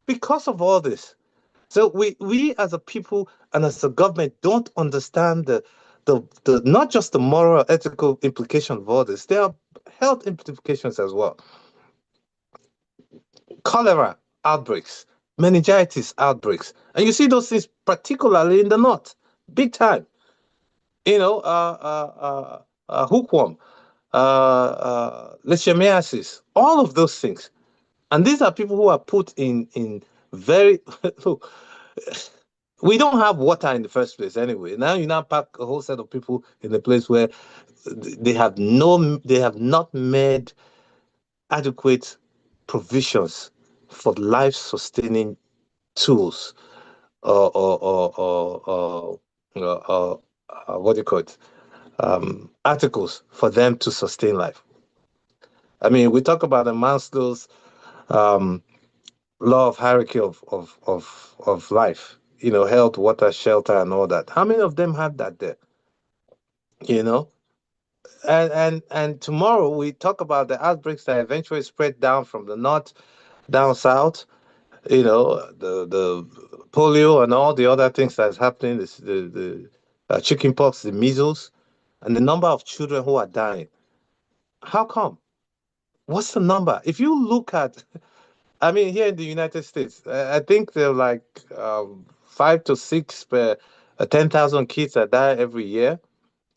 because of all this. So we as a people and as a government don't understand the not just the moral ethical implication of all this. There are health implications as well. Cholera outbreaks, meningitis outbreaks, and you see those things particularly in the north, big time. hookworm, leishmaniasis, all of those things. And these are people who are put in very look. We don't have water in the first place anyway. Now you now pack a whole set of people in a place where they have not made adequate provisions for life sustaining tools or what do you call it? Articles for them to sustain life. I mean, we talk about the Maslow's um, law of hierarchy of life, health, water, shelter, and all that. How many of them have that there? You know, and tomorrow we talk about the outbreaks that eventually spread down from the north down south. The polio and all the other things that's happening. This, the chicken pox, the measles, and the number of children who are dying. How come? What's the number? If you look at, I mean, here in the United States, I think there are like 5 to 6 per 10,000 kids that die every year.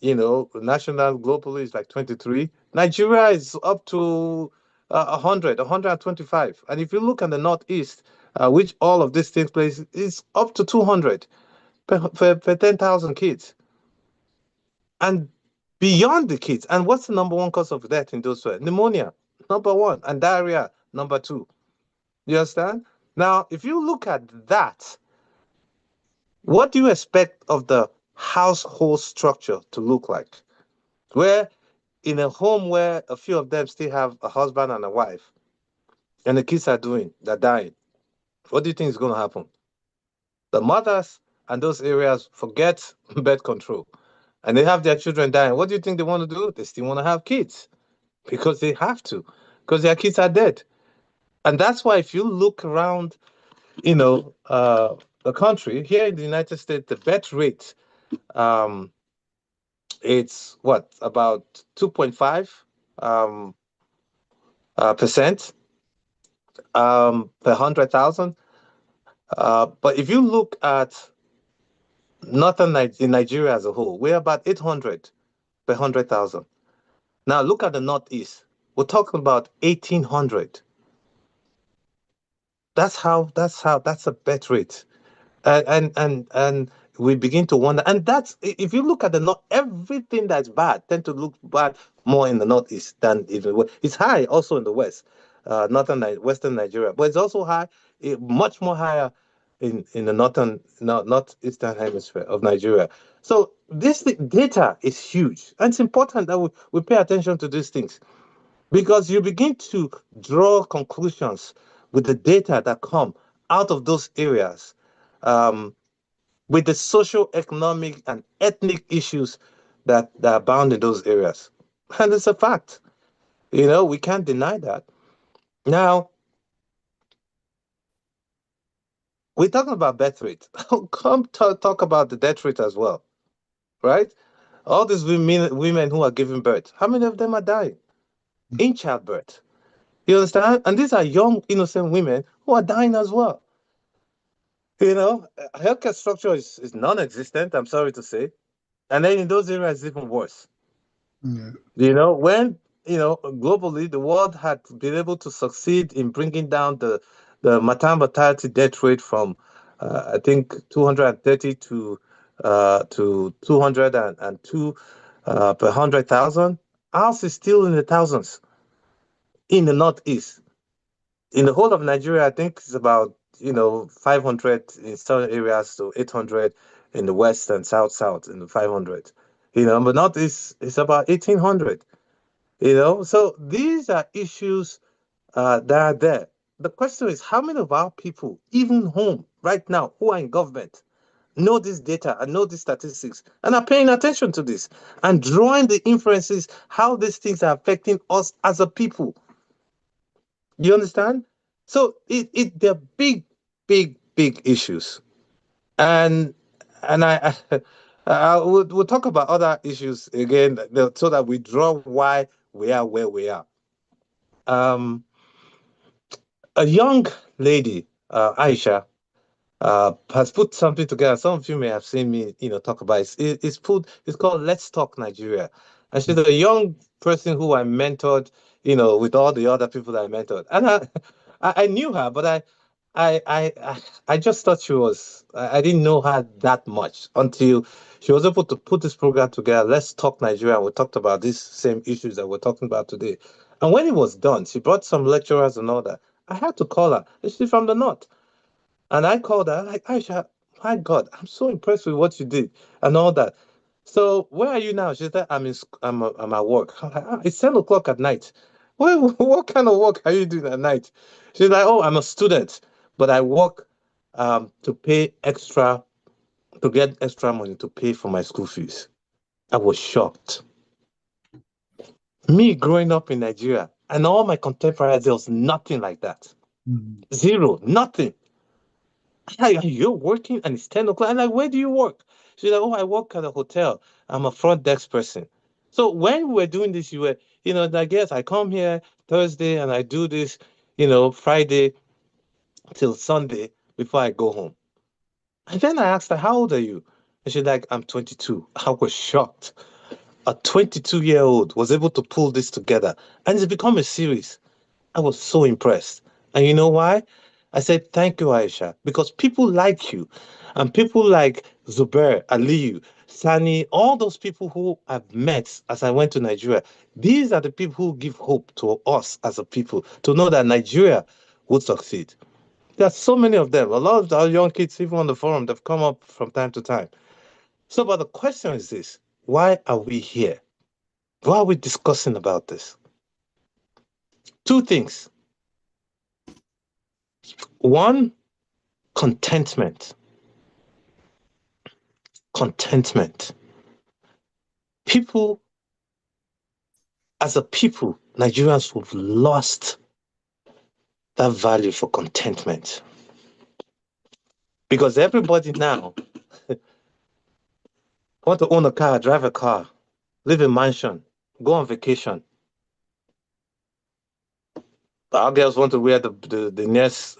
National globally is like 23. Nigeria is up to 100, 125. And if you look at the Northeast, which all of these things place, is up to 200 per 10,000 kids. And beyond the kids, and what's the number one cause of death in those? Pneumonia, number one, and diarrhea, number two. You understand? Now, if you look at that, what do you expect of the household structure to look like? Where in a home where a few of them still have a husband and a wife, and the kids they're dying, what do you think is going to happen? The mothers and those areas forget birth control, and they have their children dying. What do you think they want to do? They still want to have kids because they have to, because their kids are dead. And that's why if you look around, the country here in the United States, the birth rate, um, it's what about 2.5 percent per 100,000. But if you look at in Nigeria as a whole, we're about 800 per 100,000. Now look at the Northeast. We're talking about 1,800. That's a birth rate. And we begin to wonder. And that's if you look at the north, everything that's bad tend to look bad more in the northeast than even it's high also in the west, western Nigeria, but it's also high, much more higher in the northeastern hemisphere of Nigeria. So this data is huge, and it's important that we pay attention to these things because you begin to draw conclusions with the data that come out of those areas. Um, with the social, economic, and ethnic issues that are bound in those areas. And it's a fact. We can't deny that. Now, we're talking about birth rate. Come talk about the death rate as well, right? All these women who are giving birth, how many of them are dying in childbirth? You understand? And these are young, innocent women who are dying as well. Healthcare structure is non-existent, I'm sorry to say. And then in those areas, it's even worse. Yeah. When globally the world had been able to succeed in bringing down the maternal mortality death rate from I think 230 to 202 per 100,000. Ours is still in the thousands in the northeast. In the whole of Nigeria, I think it's about 500 in certain areas to 800 in the west and south in the 500. But northeast it's about 1,800. So these are issues that are there. The question is, how many of our people, even home right now, who are in government, know this data and know these statistics and are paying attention to this and drawing the inferences how these things are affecting us as a people? You understand? So they're big, big, big issues, and we'll talk about other issues again so that we draw why we are where we are. A young lady, Aisha, has put something together. Some of you may have seen me, talk about it. It's called Let's Talk Nigeria. And she's a young person who I mentored, with all the other people that I mentored. And I knew her, but I just thought I didn't know her that much until she was able to put this program together. Let's Talk Nigeria. And we talked about these same issues that we're talking about today. And when it was done, she brought some lecturers and all that. I had to call her. She's from the north. And I called her, like, Aisha, my God, I'm so impressed with what you did and all that. So where are you now? She said, I'm at work. I'm like, it's 10 o'clock at night. What kind of work are you doing at night? She's like, oh, I'm a student, but I work to pay extra, to get extra money to pay for my school fees. I was shocked. Me growing up in Nigeria and all my contemporaries, there was nothing like that. Zero, nothing. Like, you're working and it's 10 o'clock. I'm like, where do you work? She's like, oh, I work at a hotel. I'm a front desk person. So when we're doing this, you were, I guess I come here Thursday and I do this, Friday till Sunday before I go home. And then I asked her, how old are you? And she's like, I'm 22. I was shocked. A 22-year-old was able to pull this together and it's become a series. I was so impressed. And you know why? I said, thank you, Aisha, because people like you and people like Zubair, Aliyu, Sani, all those people who I've met as I went to Nigeria, these are the people who give hope to us as a people to know that Nigeria would succeed. There are so many of them. A lot of our young kids, even on the forum, they've come up from time to time. So, but the question is this, why are we here? Why are we discussing about this? Two things. One, contentment. Contentment. People, as a people, Nigerians have lost that value for contentment. Because everybody now want to own a car, drive a car, live in a mansion, go on vacation. Our girls want to wear the next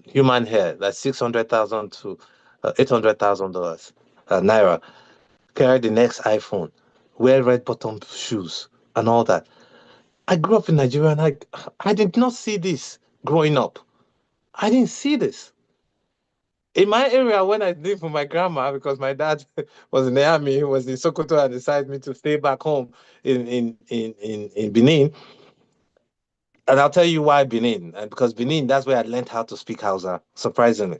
human hair, that's 600,000 to $800,000 naira. Carry the next iPhone, wear red bottom shoes, and all that. I grew up in Nigeria and I did not see this growing up. I didn't see this. In my area, when I lived with my grandma, because my dad was in the army, he was in Sokoto and decided me to stay back home in Benin. And I'll tell you why Benin. And because Benin, that's where I learned how to speak Hausa, surprisingly.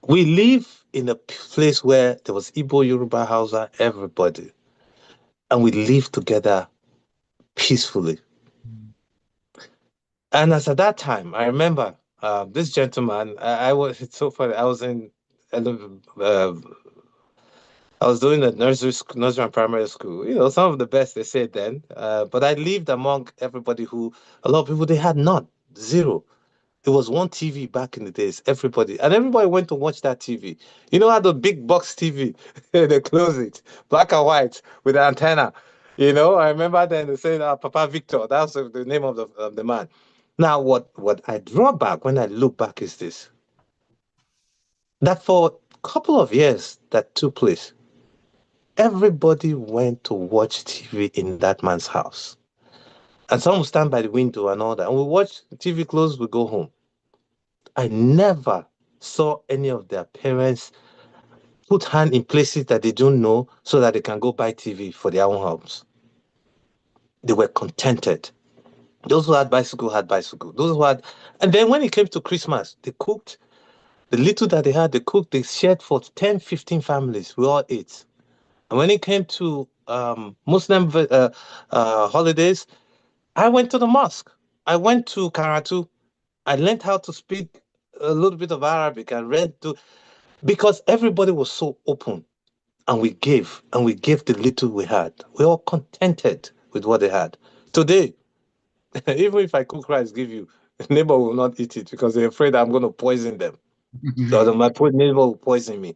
We live in a place where there was Igbo, Yoruba, Hausa, everybody. And we live together peacefully. And as at that time, I remember this gentleman. It's so funny. I was doing a nursery and primary school. Some of the best they said then. But I lived among everybody who a lot of people they had none, zero. It was one TV back in the days. Everybody went to watch that TV. You know how the big box TV, they close it, black and white with the antenna. I remember then they said, Papa Victor. That's the name of the man. Now, what I draw back when I look back is this: that for a couple of years that took place, everybody went to watch TV in that man's house, and some would stand by the window and all that, and we watch TV close, we go home. I never saw any of their parents put hand in places that they don't know so that they can go buy TV for their own homes. They were contented. Those who had bicycle had bicycle. Those who had, and then when it came to Christmas, they cooked. The little that they had, they cooked, they shared for 10, 15 families. We all ate. And when it came to Muslim holidays, I went to the mosque. I went to Karatu. I learned how to speak a little bit of Arabic. I read because everybody was so open and we gave the little we had. We all contented with what they had. Today, even if I cook rice, give you, the neighbor will not eat it because they're afraid I'm going to poison them. So my poor neighbor will poison me.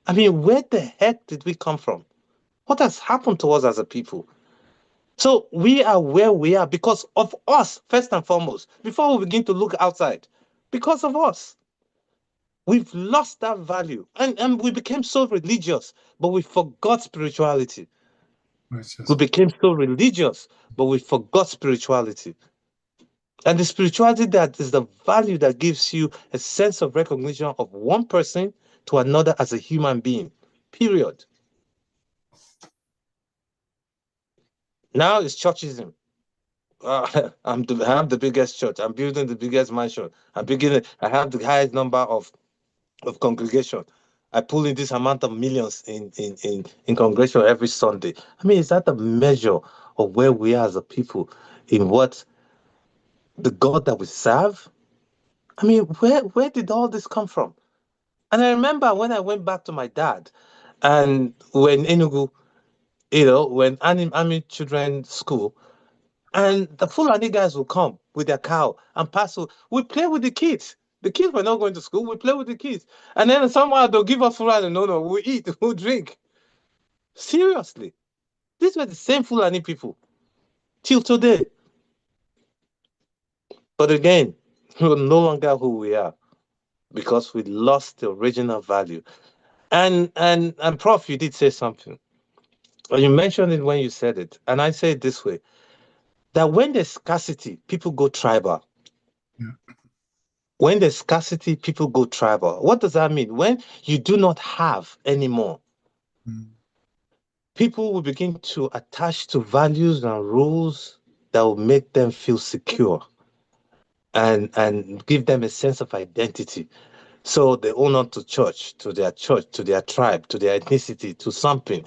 I mean, where the heck did we come from? What has happened to us as a people? So we are where we are because of us, first and foremost, before we begin to look outside, because of us. We've lost that value, and we became so religious, but we forgot spirituality. We became so religious, but we forgot spirituality. And the spirituality that is the value that gives you a sense of recognition of one person to another as a human being. Period. Now it's churchism. I have the biggest church. I'm building the biggest mansion. I have the highest number of congregation. I pull in this amount of millions in congregation every Sunday. I mean, is that the measure of where we are as a people in what the God that we serve? I mean, where did all this come from? And I remember when I went back to my dad and when Enugu, when army children school, and the Fulani guys will come with their cow and pass. We play with the kids. The kids were not going to school. We play with the kids. And then somehow they'll give us Fulani. No, we eat, we drink. Seriously. These were the same Fulani people till today. But again, we're no longer who we are because we lost the original value. And Prof, you did say something. You mentioned it when you said it. And I say it this way, that when there's scarcity, people go tribal. Yeah. When there's scarcity, people go tribal. What does that mean? When you do not have anymore, people will begin to attach to values and rules that will make them feel secure and give them a sense of identity. So they own on to church, to their tribe, to their ethnicity, to something,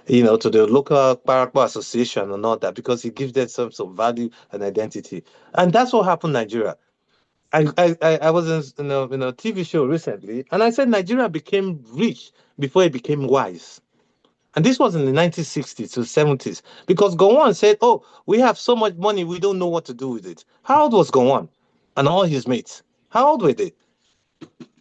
to the local Parakwa association and all that, because it gives them some sort of value and identity. And that's what happened in Nigeria. I was in a TV show recently, and I said Nigeria became rich before it became wise. And this was in the 1960s to 70s, because Gowon said, "Oh, we have so much money, we don't know what to do with it." How old was Gowon and all his mates? How old were they?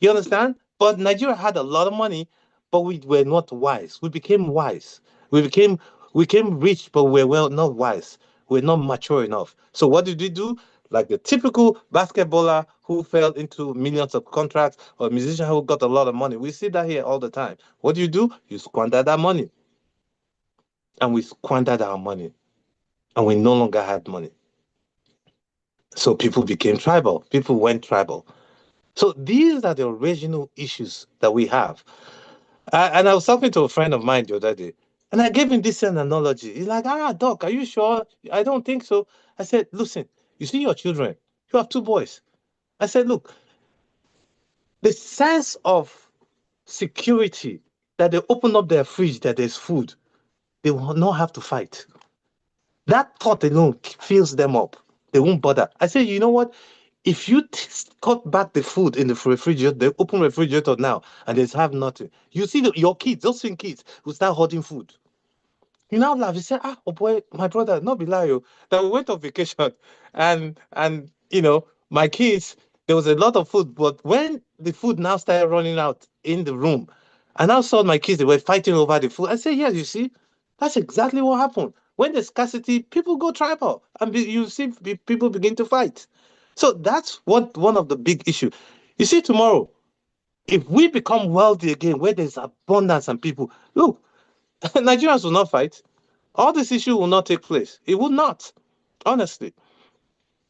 You understand? But Nigeria had a lot of money, but we were not wise. We became wise. We became rich, but we were not wise. We're not mature enough. So what did we do? Like the typical basketballer who fell into millions of contracts or a musician who got a lot of money. We see that here all the time. What do? You squander that money. And we squandered our money. And we no longer had money. So people became tribal. People went tribal. So these are the original issues that we have. And I was talking to a friend of mine the other day, and I gave him this analogy. He's like, Doc, are you sure? I don't think so. I said, listen, you see your children, you have two boys. I said, look, the sense of security that they open up their fridge, that there's food, they will not have to fight. That thought alone fills them up. They won't bother. I said, you know what? If you cut back the food in the refrigerator, the open refrigerator now, and they have nothing, you see your kids, those same kids, will start hoarding food. You now laugh. You say, oh boy, my brother, not be lie, oh, that we went on vacation, and my kids, there was a lot of food, but when the food now started running out in the room, I now saw my kids, they were fighting over the food. I said, yes, you see, that's exactly what happened. When there's scarcity, people go tribal, and you see people begin to fight. So that's one of the big issues. You see, tomorrow, if we become wealthy again, where there's abundance and people, look, Nigerians will not fight. All this issue will not take place. It will not, honestly.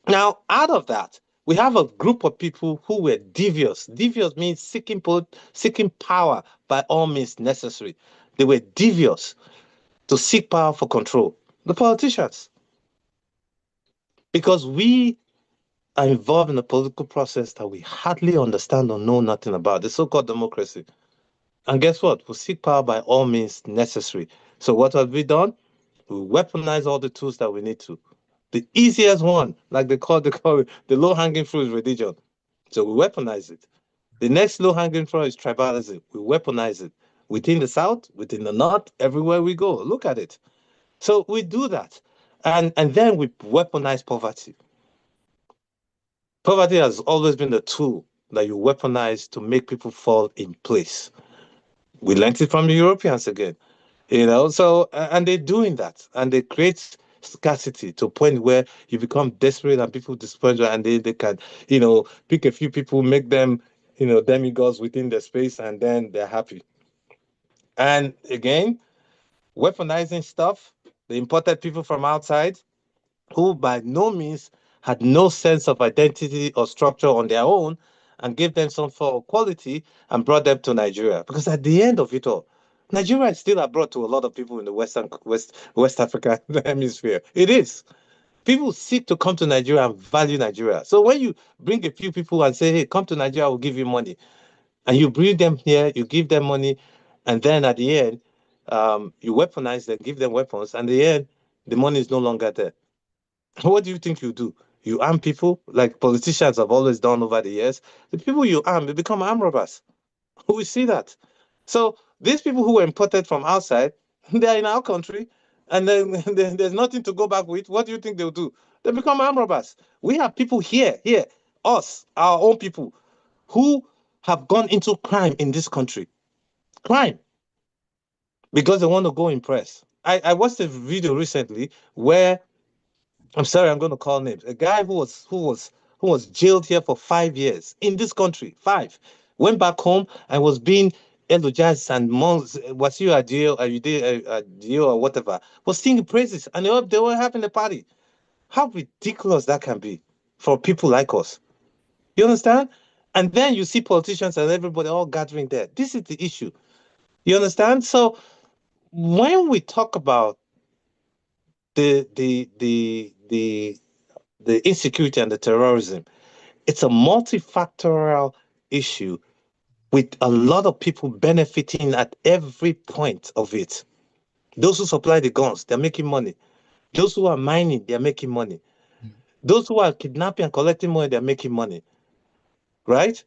Now, out of that, we have a group of people who were devious. Devious means seeking power by all means necessary. They were devious to seek power for control. The politicians. Because we are involved in a political process that we hardly understand or know nothing about, the so-called democracy. And guess what? We seek power by all means necessary. So what have we done? We weaponize all the tools that we need to. The easiest one, like they call it, the low-hanging fruit is religion. So we weaponize it. The next low-hanging fruit is tribalism. We weaponize it. Within the South, within the North, everywhere we go. Look at it. So we do that. And then we weaponize poverty. Poverty has always been the tool that you weaponize to make people fall in place. We learned it from the Europeans again. So and they're doing that, and they create scarcity to a point where you become desperate and people desperate, and they can pick a few people, make them demigods within the space, and then they're happy. And again, weaponizing stuff, the imported people from outside who by no means had no sense of identity or structure on their own, and gave them some form of quality and brought them to Nigeria. Because at the end of it all, Nigeria is still abroad to a lot of people in the West Africa hemisphere. It is. People seek to come to Nigeria and value Nigeria. So when you bring a few people and say, hey, come to Nigeria, I will give you money, and you bring them here, you give them money, and then at the end, you weaponize them, give them weapons, and at the end, the money is no longer there. What do you think you do? You arm people like politicians have always done over the years. The people you arm, they become arm robbers. We see that. So these people who were imported from outside, they are in our country, and then there's nothing to go back with. What do you think they'll do? They become arm robbers. We have people here, us, our own people, who have gone into crime in this country. Crime. Because they want to go impress. I watched a video recently where, I'm sorry, I'm going to call names. A guy who was jailed here for 5 years in this country, 5, went back home and was being eulogized, and was you a deal, a deal or whatever, was singing praises, and they were having a party. How ridiculous that can be for people like us. You understand? And then you see politicians and everybody all gathering there. This is the issue. You understand? So when we talk about the the the the the insecurity and the terrorism, it's a multifactorial issue with a lot of people benefiting at every point of it. Those who supply the guns, they're making money. Those who are mining, they're making money. Those who are kidnapping and collecting money, they're making money. Right?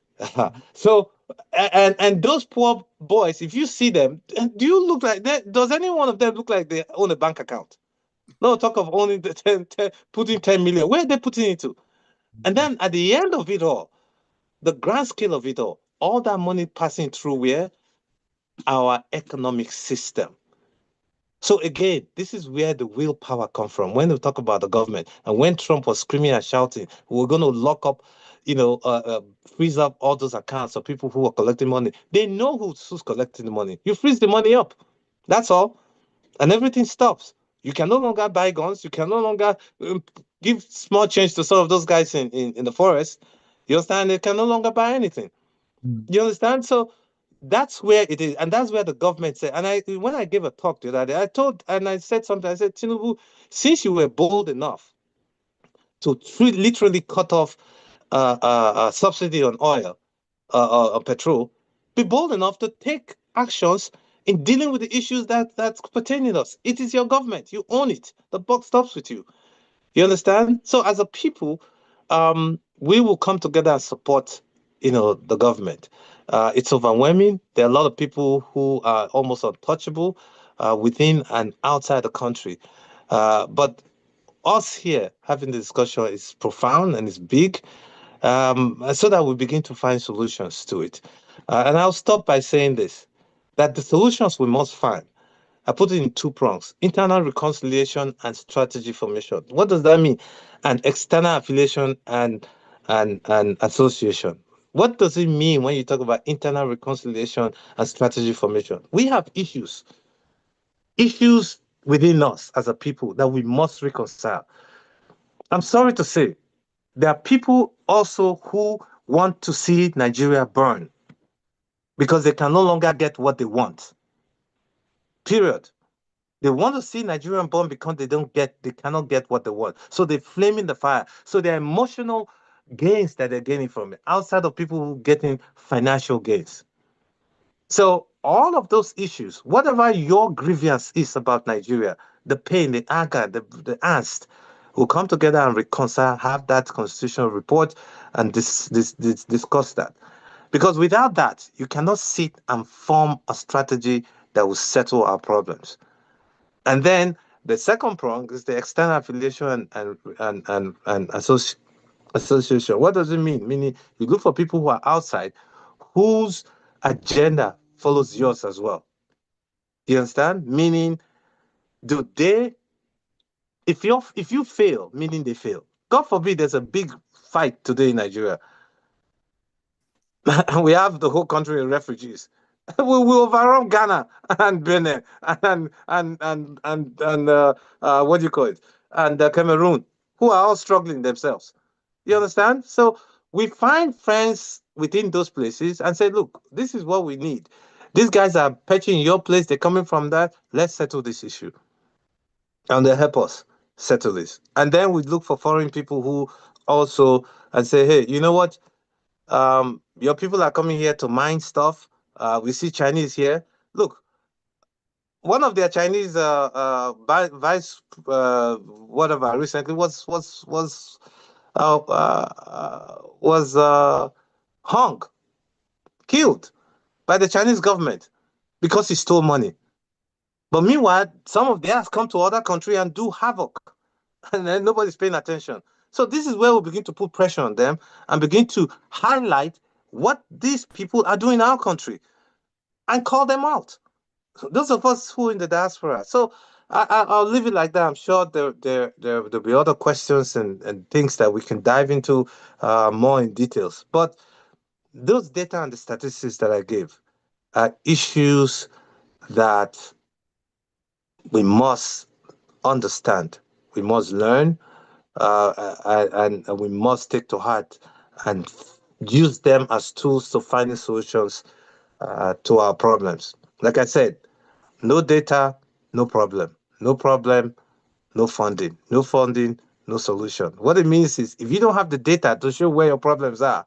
So, and those poor boys, if you see them, do you look like that? Does any one of them look like they own a bank account? No talk of owning the 10, putting 10 million. Where are they putting it to? And then at the end of it all, the grand scale of it all that money passing through where? Our economic system. So again, this is where the willpower comes from. When we talk about the government, and when Trump was screaming and shouting, we're going to lock up, freeze up all those accounts of people who are collecting money. They know who's collecting the money. You freeze the money up. That's all. And everything stops. You can no longer buy guns. You can no longer give small change to some of those guys in the forest. You understand? They can no longer buy anything. You understand? So that's where it is, and that's where the government said. And when I gave a talk the other day, I said something. I said, Tinubu, since you were bold enough to literally cut off subsidy on oil, on petrol, be bold enough to take actions in dealing with the issues that's pertaining us. It is your government. You own it. The buck stops with you. You understand? So as a people, we will come together and support, the government. It's overwhelming. There are a lot of people who are almost untouchable within and outside the country. But us here having the discussion is profound and it's big, so that we begin to find solutions to it. And I'll stop by saying this, that the solutions we must find, I put it in two prongs: internal reconciliation and strategy formation. What does that mean? And external affiliation and association. What does it mean when you talk about internal reconciliation and strategy formation? We have issues within us as a people that we must reconcile. I'm sorry to say, there are people also who want to see Nigeria burn because they can no longer get what they want. Period. They want to see Nigerian burn because they cannot get what they want. So they flame in the fire. So there are emotional gains that they're gaining from it, outside of people who getting financial gains. So all of those issues, whatever your grievance is about Nigeria, the pain, the anger, the angst, will come together and reconcile, have that constitutional report, and discuss that. Because without that, you cannot sit and form a strategy that will settle our problems. And then the second prong is the external affiliation and association. What does it mean? Meaning you look for people who are outside whose agenda follows yours as well. You understand? Meaning, do they, if you fail, meaning they fail. God forbid there's a big fight today in Nigeria. And we have the whole country in refugees. We overrun Ghana and Benin and what do you call it? And Cameroon, who are all struggling themselves. You understand? So we find friends within those places and say, look, this is what we need. These guys are pitching your place, they're coming from that. Let's settle this issue. And they help us settle this. And then we look for foreign people who also and say, hey, you know what? Your people are coming here to mine stuff. We see Chinese here. Look, one of their Chinese vice whatever recently was hung, killed by the Chinese government because he stole money. But meanwhile, some of theirs come to other country and do havoc, and then nobody's paying attention. So this is where we begin to put pressure on them and begin to highlight what these people are doing in our country and call them out. So those of us who are in the diaspora. So I'll leave it like that. I'm sure there'll be other questions and things that we can dive into more in details. But those data and the statistics that I gave are issues that we must understand, we must learn, and we must take to heart and use them as tools to finding solutions to our problems. Like I said, no data, no problem. No problem, no funding. No funding, no solution. What it means is if you don't have the data to show where your problems are,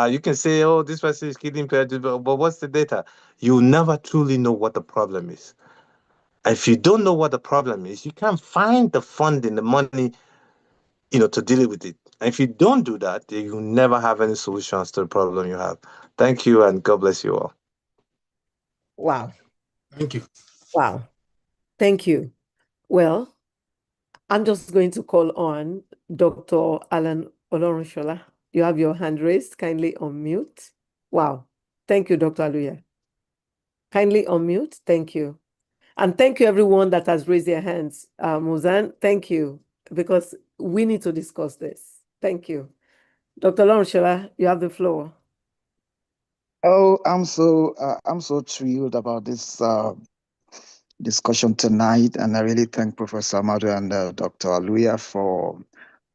you can say, oh, this person is killing people, but what's the data? You'll never truly know what the problem is. If you don't know what the problem is, you can't find the funding, the money, to deal with it. And if you don't do that, then you'll never have any solutions to the problem you have. Thank you, and God bless you all. Wow. Thank you. Wow. Thank you. Well, I'm just going to call on Dr. Alan Olorunshola. You have your hand raised. Kindly unmute. Wow. Thank you, Dr. Aluya. Kindly unmute. Thank you. And thank you, everyone that has raised their hands. Muzan, thank you, because we need to discuss this. Thank you. Dr. Olorunshola, you have the floor. Oh, I'm so thrilled about this discussion tonight, and I really thank Professor Amadu and Dr. Aluya for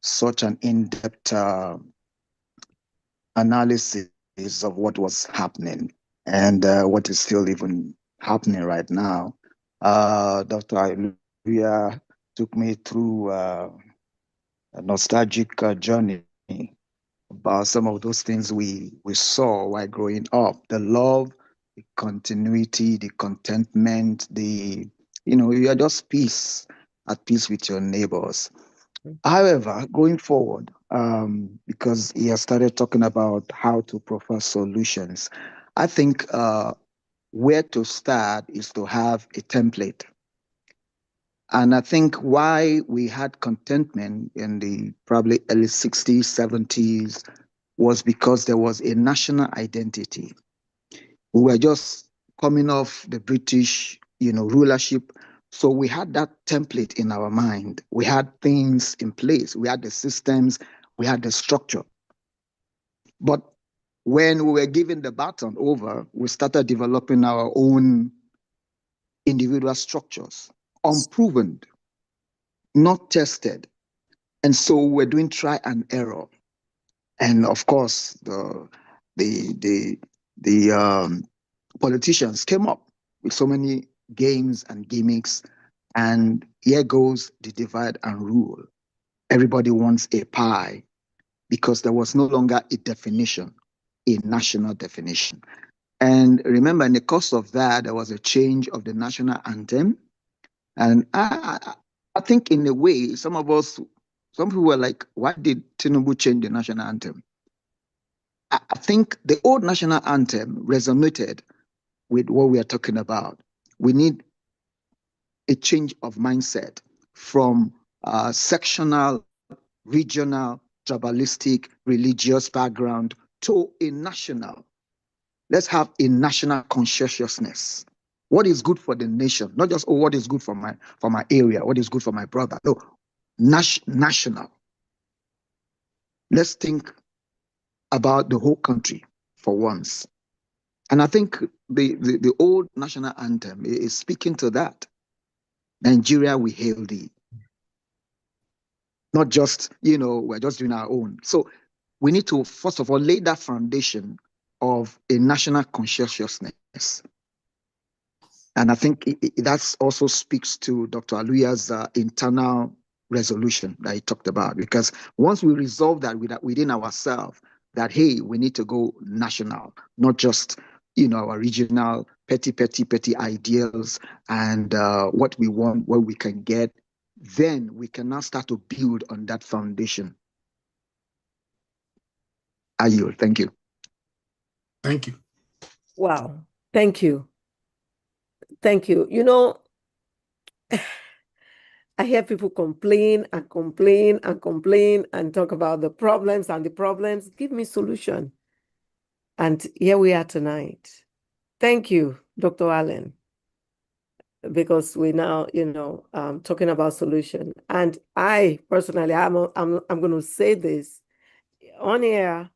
such an in-depth analysis of what was happening and what is still even happening right now. Dr. Aluya took me through a nostalgic journey about some of those things we saw while growing up. The love, the continuity, the contentment, you are just at peace with your neighbors. However, going forward, because he has started talking about how to prefer solutions, I think where to start is to have a template. And I think why we had contentment in the probably early 60s, 70s was because there was a national identity. We were just coming off the British, rulership. So we had that template in our mind. We had things in place. We had the systems. We had the structure. But when we were given the baton over, we started developing our own individual structures, unproven, not tested. And so we're doing try and error. And of course, the politicians came up with so many games and gimmicks, and here goes the divide and rule. Everybody wants a pie because there was no longer a definition, a national definition. And remember, in the course of that, there was a change of the national anthem. And I think in a way, some people were like, why did Tinubu change the national anthem? I think the old national anthem resonated with what we are talking about. We need a change of mindset from sectional, regional, tribalistic, religious background to a national. Let's have a national consciousness. What is good for the nation? Not just, what is good for my area, what is good for my brother. No, national. Let's think about the whole country. for once. And I think the old national anthem is speaking to that. Nigeria, we hail thee. Not just, we're just doing our own. So we need to, first of all, lay that foundation of a national consciousness. And I think that also speaks to Dr. Aluya's internal resolution that he talked about. Because once we resolve that within ourselves, that, hey, we need to go national, not just, our regional petty ideals and what we want, what we can get, then we can now start to build on that foundation. I yield. Thank you. Thank you. Wow. Thank you. Thank you. I hear people complain and complain and complain and talk about the problems and the problems. Give me solution. And here we are tonight. Thank you, Dr. Allen, because we now, talking about solution. And I personally, I'm going to say this on air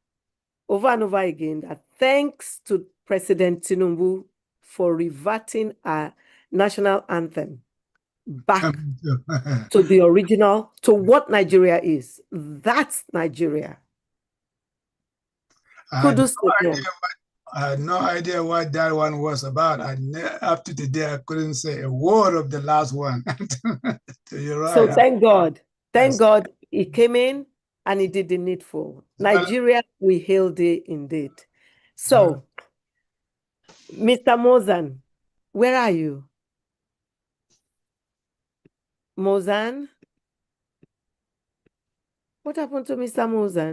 over and over again, that thanks to President Tinubu for reverting our national anthem back to the original, to what Nigeria is. That's Nigeria. Kudos to him. I had no idea what that one was about. Up to today, I couldn't say a word of the last one. You're right. So thank God. Thank God he came in and he did the needful. Nigeria, we hail thee indeed. So, Mr. Mozan, where are you? Mozan? What happened to Mr. Mozan?